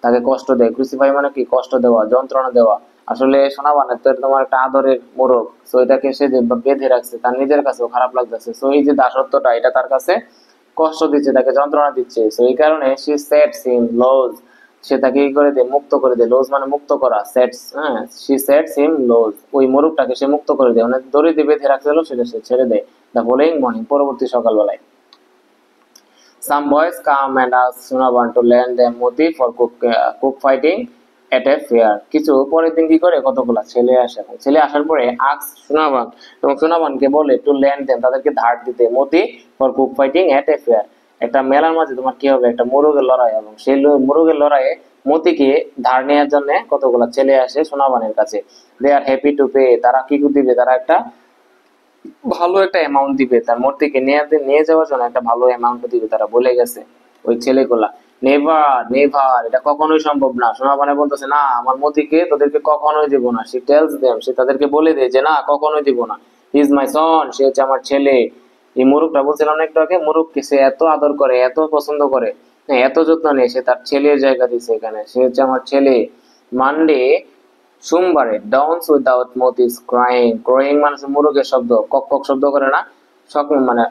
তাকে কষ্ট দেয়। ক্রুসিফাই মানে কি? কষ্ট দেওয়া, যন্ত্রণা দেওয়া। আসলে সোনাবানের তো তোমার একটা আদরের মোরগ, সো এটাকে সে যে বেঁধে রাখছে, তার নিজের কাছেও খারাপ লাগতেছে। সো এই যে দাসত্বটা, এটা তার কাছে কষ্ট দিচ্ছে, তাকে যন্ত্রণা দিচ্ছে। সো এই কারণে সে সেটস হিম লজ, সে তাকে কি করে দেয়? মুক্ত করে দেয়। লজ মানে মুক্ত করা, সেটস, হ্যাঁ, সি সেটস হিম লজ, ওই মোরগটাকে সে মুক্ত করে দেয়, মানে দড়ি দিয়ে বেঁধে রাখছিল সেটা সে ছেড়ে দেয়। দ্য ফলোইং মর্নিং, পরবর্তী সকালবেলায়, some boys come and ask Sonaban to lend them Moti for cock fighting at a fair. কিছু পরের দিন কি করে, কতগুলা ছেলে আসে। ছেলে আসার পরে আস্ক সোনাবান, এবং সোনাবানকে বলে টু ল্যান্ড দেম, তাদেরকে ধার দিতে, Moti for cock fighting at a fair, একটা মেলার মাঝে তোমার কি হবে? একটা মোরগের লড়াই। এবং সেই মোরগের লড়াইয়ে মতিকে ধার নেওয়ার জন্য কতগুলা ছেলে আসে সোনাবানের কাছে। দে আর হ্যাপি টু পে, তারা কি দিবে? তারা একটা ভালো একটা অ্যামাউন্ট দিবে, তার মূর্তিকে নিয়ে যাওয়ার জন্য একটা ভালো অ্যামাউন্ট দিবে, তারা বলে গেছে ওই ছেলেগুলা। নেভার নেভার, এটা কখনোই সম্ভব না। সোনাবানে বলতেছে, না, আমার মতিকে তোদেরকে কখনোই দিব না। সে টেলস দেম, সে তাদেরকে বলে দেয় যে না, কখনোই দিব না। হি ইজ মাই সন, সে হচ্ছে আমার ছেলে। এই মুরুখটা বলছিলাম একটু আগে, মুরুখকে সে এত আদর করে, এত পছন্দ করে, হ্যাঁ, এত যত্ন নেয়, সে তার ছেলের জায়গা দিছে এখানে। সে হচ্ছে আমার ছেলে। মানডে, সোমবারে, ডাউন্স উইদাউট মোতিস ক্রাইং, ক্রয়িং মানে হচ্ছে মোরগের শব্দ, কক কক শব্দ করে না, মানে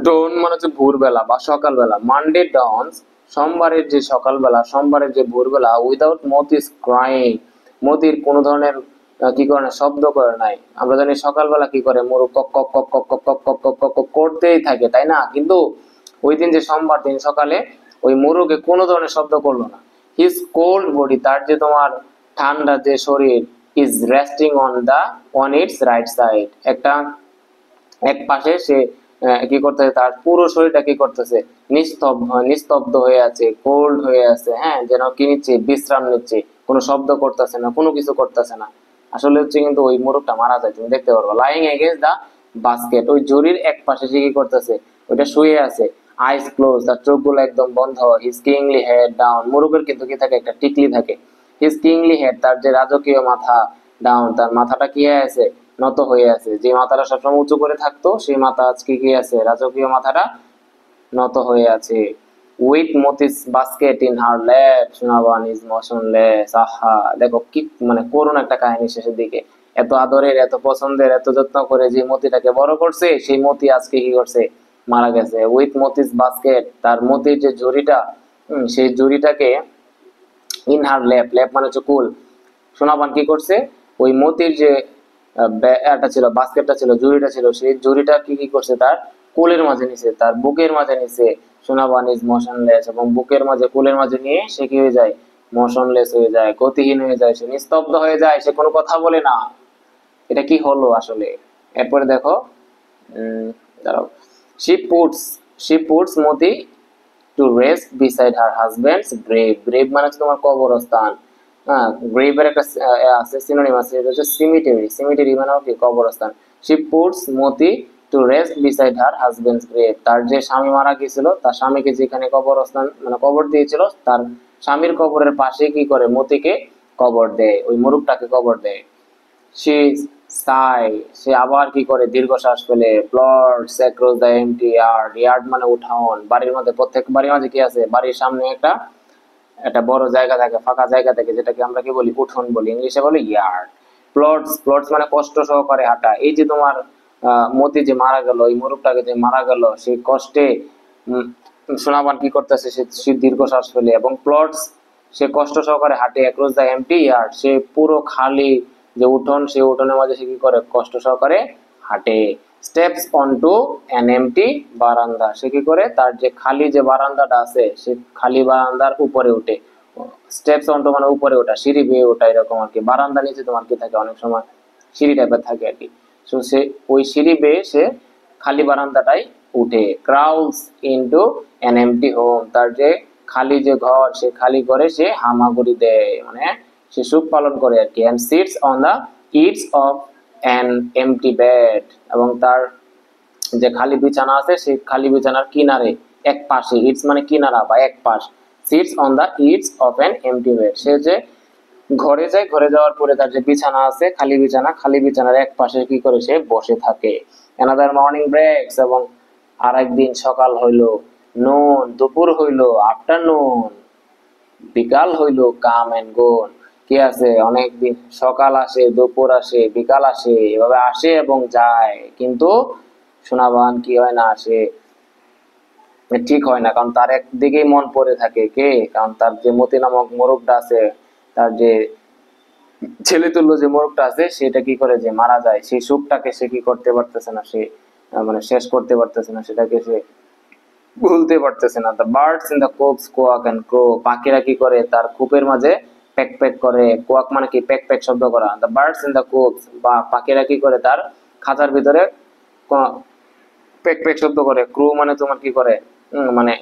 ডন মানে হচ্ছে ভোরবেলা বা সকালবেলা। মানডে ডনস, সোমবারের যে সকালবেলা, সোমবারের যে ভোরবেলা, উইদাউট মোতিস ক্রাইং, মতির কোন ধরনের কি করে না, শব্দ করে নাই। আমরা জানি সকালবেলা কি করে, মোরগ কক কক কক কক কক কক কক কক কক কক করতেই থাকে, তাই না? কিন্তু ওই দিন যে সোমবার দিন সকালে ওই মোরগে কোনো ধরনের শব্দ করলো না। হিজ কোল্ড বডি, তার যে তোমার ঠান্ডা যে শরীর, is resting on it's right side, একটা এক পাশে সে কি করতেছে, তার পুরো শরীরটা কি করতেছে, নিস্তব্ধ হয়ে আছে, কোল্ড হয়ে আছে, হ্যাঁ, যেন কি নিচ্ছে, বিশ্রাম নিচ্ছে, কোনো শব্দ করতেছে না, কোনো কিছু করতেছে না। আসলে হচ্ছে কিন্তু ওই মোরগটা মারা যায়, তুমি দেখতে পারবো লাইং এগেন্স্ট দা বাস্কেট, ওই ঝুড়ির এক পাশে সে কি করতেছে, ওইটা শুয়ে আছে, আইস ক্লোজ, তার চোখগুলো একদম বন্ধ, হিজ কিংলি হেড ডাউন, মোরগের কিন্তু কি থাকে, একটা টিকলি থাকে, হিজ কিংলি হেড, তার যে রাজকীয় মাথা, ডাউন, তার মাথাটা কি হয়ে আছে, নত হয়ে আছে, যে মাথাটা সবসময় উঁচু করে থাকতো সেই মাথা আজকে কি আছে, রাজকীয় মাথাটা নত হয়ে আছে। With মতিস basket in her lap, Sonaban is motionless. আহা, দেখো কি মানে করুণ একটা কাহিনী শেষের দিকে, এত আদরের, এত পছন্দের, এত যত্ন করে যে মতিটাকে বড় করছে, সেই মতি আজকে কি করছে, মারা গেছে। উইথ মতিস বাস্কেট, তার মতির যে ঝুড়িটা, সেই ঝুড়িটাকে ইন হার ল্যাপ, ল্যাপ মানে হচ্ছে কুল, সোনাবান কি করছে, ওই মতির যে এটা ছিল, বাস্কেটটা ছিল, ঝুড়িটা ছিল, সেই ঝুড়িটা কি কি করছে, তার কোলের মাঝে নিছে, তার বুকের মাঝে নিছে। সোনাবান ইজ মোশনলেস, এবং বুকের মাঝে, কোলের মাঝে নিয়ে সে কি হয়ে যায়, মোশনলেস হয়ে যায়, গতিহীন হয়ে যায়, সে নিস্তব্ধ হয়ে যায়, সে কোনো কথা বলে না। এটা কি হলো আসলে? এরপরে দেখো, দাঁড়াও, she puts she puts Moti to rest beside her husband's grave, grave মানে হচ্ছে তোমার কবরস্থান, হ্যাঁ, গ্রেভের একটা আছে সিনোনিম আছে, এটা হচ্ছে সিমিটারি, সিমিটারি মানে কি, কবরস্থান। She puts Moti to rest beside her husband's grave, তার যে স্বামী মারা গিয়েছিল, তার স্বামীকে যেখানে কবরস্থান মানে কবর দিয়েছিল, তার স্বামীর কবরের পাশে কি করে, মতিকে কবর দেয়, ওই মুরুখটাকে কবর দেয়। সে সাই, সে আবার কি করে, দীর্ঘশ্বাস ফেলে। Plots across the MT yard, yard মানে উঠান, বাড়ির মধ্যে, প্রত্যেক বাড়ির মাঝে কি আছে, বাড়ির সামনে একটা একটা বড় জায়গা থাকে, ফাঁকা জায়গা থাকে, যেটাকে আমরা কি বলি, উঠোন বলি, ইংলিশে বলি ইয়ার্ড। প্লটস, প্লটস মানে কষ্ট সহকারে হাঁটা। এই যে তোমার মতি যে মারা গেল, এই মোরগটাকে যে মারা গেল, সেই কষ্টে সোনাবান কি করতেছে, সে দীর্ঘশ্বাস ফেলে, এবং প্লটস, সে কষ্ট সহকারে হাঁটে, অ্যাক্রস দ্য এমটি ইয়ার্ড, সে পুরো খালি যে উঠোন, সেই উঠোনের মাঝে সে কি করে, কষ্ট সহকারে হাঁটে। স্টেপস অনটু অ্যান এমটি বারান্দা, সে কি করে, তার যে খালি যে বারান্দাটা আছে, সে খালি বারান্দার উপরে উঠে। স্টেপস অনটু মানে উপরে ওঠা, সিঁড়ি বেয়ে ওঠা, এরকম আর কি। বারান্দা নিচে তোমার কি থাকে, অনেক সময় সিঁড়ি টাইপের থাকে আর কি। সো সে ওই সিঁড়ি বেয়ে সে খালি বারান্দাটাই উঠে। ক্রাউলস ইনটু অ্যান এমটি হোম, তার যে খালি যে ঘর, সে খালি ঘরে সে হামাগুড়ি দেয়, মানে সে সুখ পালন করে আর কি। And sits on the edge of an empty bed, এবং তার যে খালি বিছানা আছে, সেই খালি বিছানার কিনারে, এক পাশে, ইটস মানে কিনারা বা এক পাশ, sits on the edge of an empty bed, সে যে ঘরে যায়, ঘরে যাওয়ার পরে তার যে বিছানা আছে, খালি বিছানা, খালি বিছানার এক পাশে কি করে, সে বসে থাকে। অ্যানাদার মর্নিং ব্রেকস, এবং আর একদিন সকাল হইল। নুন দুপুর হইল, আফটারনুন বিকাল হইল, কাম এন্ড গোন, কি আছে, অনেক দিন সকাল আসে, দুপুর আসে, বিকাল আসে, এভাবে আসে এবং যায়, কিন্তু সোনাবান কি হয় না, আসে ঠিক হয় না, কারণ তার একদিকেই মন পড়ে থাকে, কে, কারণ তার যে মতি নামক মোরগটা আছে, তার যে ছেলে তুল্য যে মোরগটা আছে, সেটা কি করে, যে মারা যায়, সেই সুখটাকে সে কি করতে পারতেছে না, সে মানে শেষ করতে পারতেছে না, সেটাকে সে ভুলতে পারতেছে না। The birds in the coops quack and crow, পাখিরা কি করে, তার কূপের মাঝে প্যাক প্যাক করে, কোয়াক মানে কি, প্যাক প্যাক শব্দ করা। দ্য বার্ডস ইন দ্য কোকস, বা পাখিরা কি করে, তার খাঁচার ভিতরে প্যাক প্যাক শব্দ করে। ক্রু মানে তোমার কি করে, মানে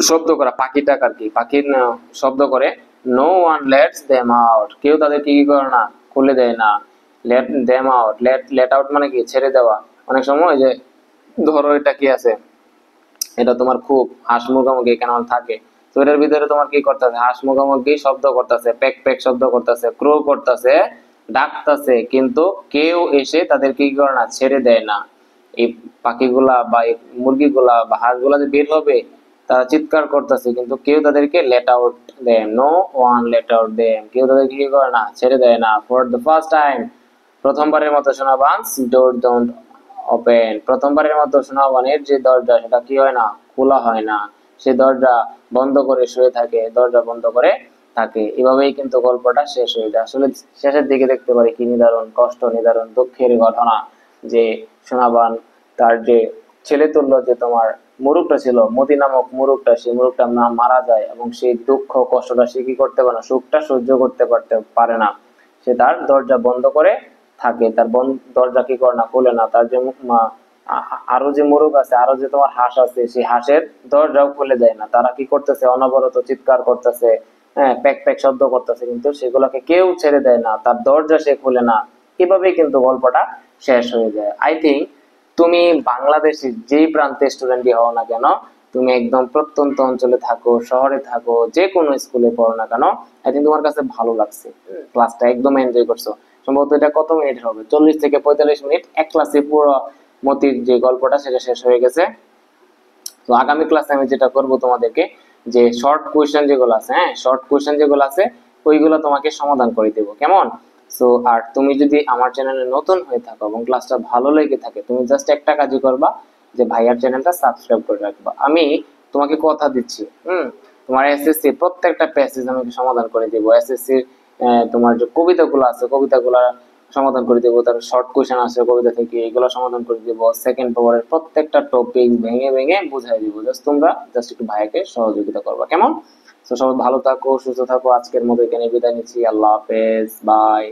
শব্দ করা, পাখিটাক আর কি, পাখির শব্দ করে। No one lets them out, কেউ তাদেরকে কি করে না, খুলে দেয় না। Let them out, let out মানে কি, ছেড়ে দেওয়া। অনেক সময় যে ধরো এটা কি আছে, এটা তোমার খুব হাঁস মুরগামুরগি এখানে থাকে, তো এটার ভিতরে তোমার কি করতেছে, হাঁস মুরগামুরগি শব্দ করতেছে, প্যাক প্যাক শব্দ করতেছে, ক্রো করতেছে, ডাকতেছে, কিন্তু কেউ এসে তাদেরকে কি করে না, ছেড়ে দেয় না। এই পাখিগুলা বা এই মুরগিগুলা বা হাঁসগুলা যে বের হবে, তারা চিৎকার করতেছে, কিন্তু কেউ তাদেরকে লেট আউট দেয়, no one let out them, কেউ তাদেরকে কি করে না, ছেড়ে দেয় না। ফর দ্য ফার্স্ট টাইম, প্রথমবারের মতো সোনাবানস ডোর ডোন্ট ওপেন, প্রথমবারের মতো সোনাবানের যে দরজা, সেটা কি হয় না, খোলা হয় না, সে দরজা বন্ধ করে শুয়ে থাকে, দরজা বন্ধ করে থাকে। এভাবেই কিন্তু গল্পটা শেষ হয়ে যায়। আসলে শেষের দিকে দেখতে পারি কি নিদারুণ কষ্ট, নিদারুণ দুঃখের ঘটনা, যে সোনাবান তার যে ছেলে তুল্য যে তোমার মুরুগটা ছিল, মতি নামক মুরুগটা, সেই মুরুগটার নাম মারা যায়, এবং সেই দুঃখ কষ্টটা সে কি করতে পারে না, সুখটা সহ্য করতে পারে না, সে তার দরজা বন্ধ করে থাকে, তার দরজা কি করে না, খোলে না। তার যে আরো যে মোরগ আছে, আরো যে তোমার হাঁস আছে, সেই হাঁসের দরজাও খুলে দেয় না। তারা কি করতেছে, অনবরত চিৎকার করতেছে, হ্যাঁ, প্যাক প্যাক শব্দ করতেছে, কিন্তু সেগুলোকে কেউ ছেড়ে দেয় না, তার দরজা সে খুলে না। এভাবেই কিন্তু গল্পটা শেষ হয়ে যায়। আই থিঙ্ক তুমি বাংলাদেশের যেই প্রান্তে স্টুডেন্টই হও না কেন, তুমি একদম প্রত্যন্ত অঞ্চলে থাকো, শহরে থাকো, যে কোনো স্কুলে পড়ো না কেন, আই থিঙ্ক তোমার কাছে ভালো লাগছে, ক্লাসটা একদম এনজয় করছো। সম্ভবত এটা কত মিনিট হবে, 40 থেকে 45 মিনিট এক ক্লাসে পুরো মতির যে গল্পটা সেটা শেষ হয়ে গেছে। তো আগামী ক্লাসে আমি যেটা করব তোমাদেরকে, যে শর্ট কোয়েশ্চেন যেগুলো আছে, হ্যাঁ, শর্ট কোয়েশ্চেন যেগুলো আছে ওইগুলো তোমাকে সমাধান করে দেবো, কেমন? সো আর তুমি যদি আমার চ্যানেলে নতুন হয়ে থাকো এবং ক্লাসটা ভালো লেগে থাকে, তুমি জাস্ট একটা কাজই করবা, যে ভাইয়ার চ্যানেলটা সাবস্ক্রাইব করে রাখবা। আমি তোমাকে কথা দিচ্ছি, তোমার এসএসসি প্রত্যেকটা প্যাসেজ আমি সমাধান করে দেবো। এসএসসি তোমার যে কবিতাগুলো আছে, কবিতাগুলা সমাধান করে দেবো, তার শর্ট কোয়েশ্চেন আছে কবিতা থেকে, এগুলো সমাধান করে দেবো। সেকেন্ড পেপারের প্রত্যেকটা টপিক ভেঙে ভেঙে বুঝাই দিব। জাস্ট তোমরা জাস্ট একটু ভাইকে সহযোগিতা করবা, কেমন? তো সবাই ভালো থাকো, সুস্থ থাকো। আজকের মতো এখানে বিদায় নিচ্ছি। আল্লাহ হাফেজ, বাই।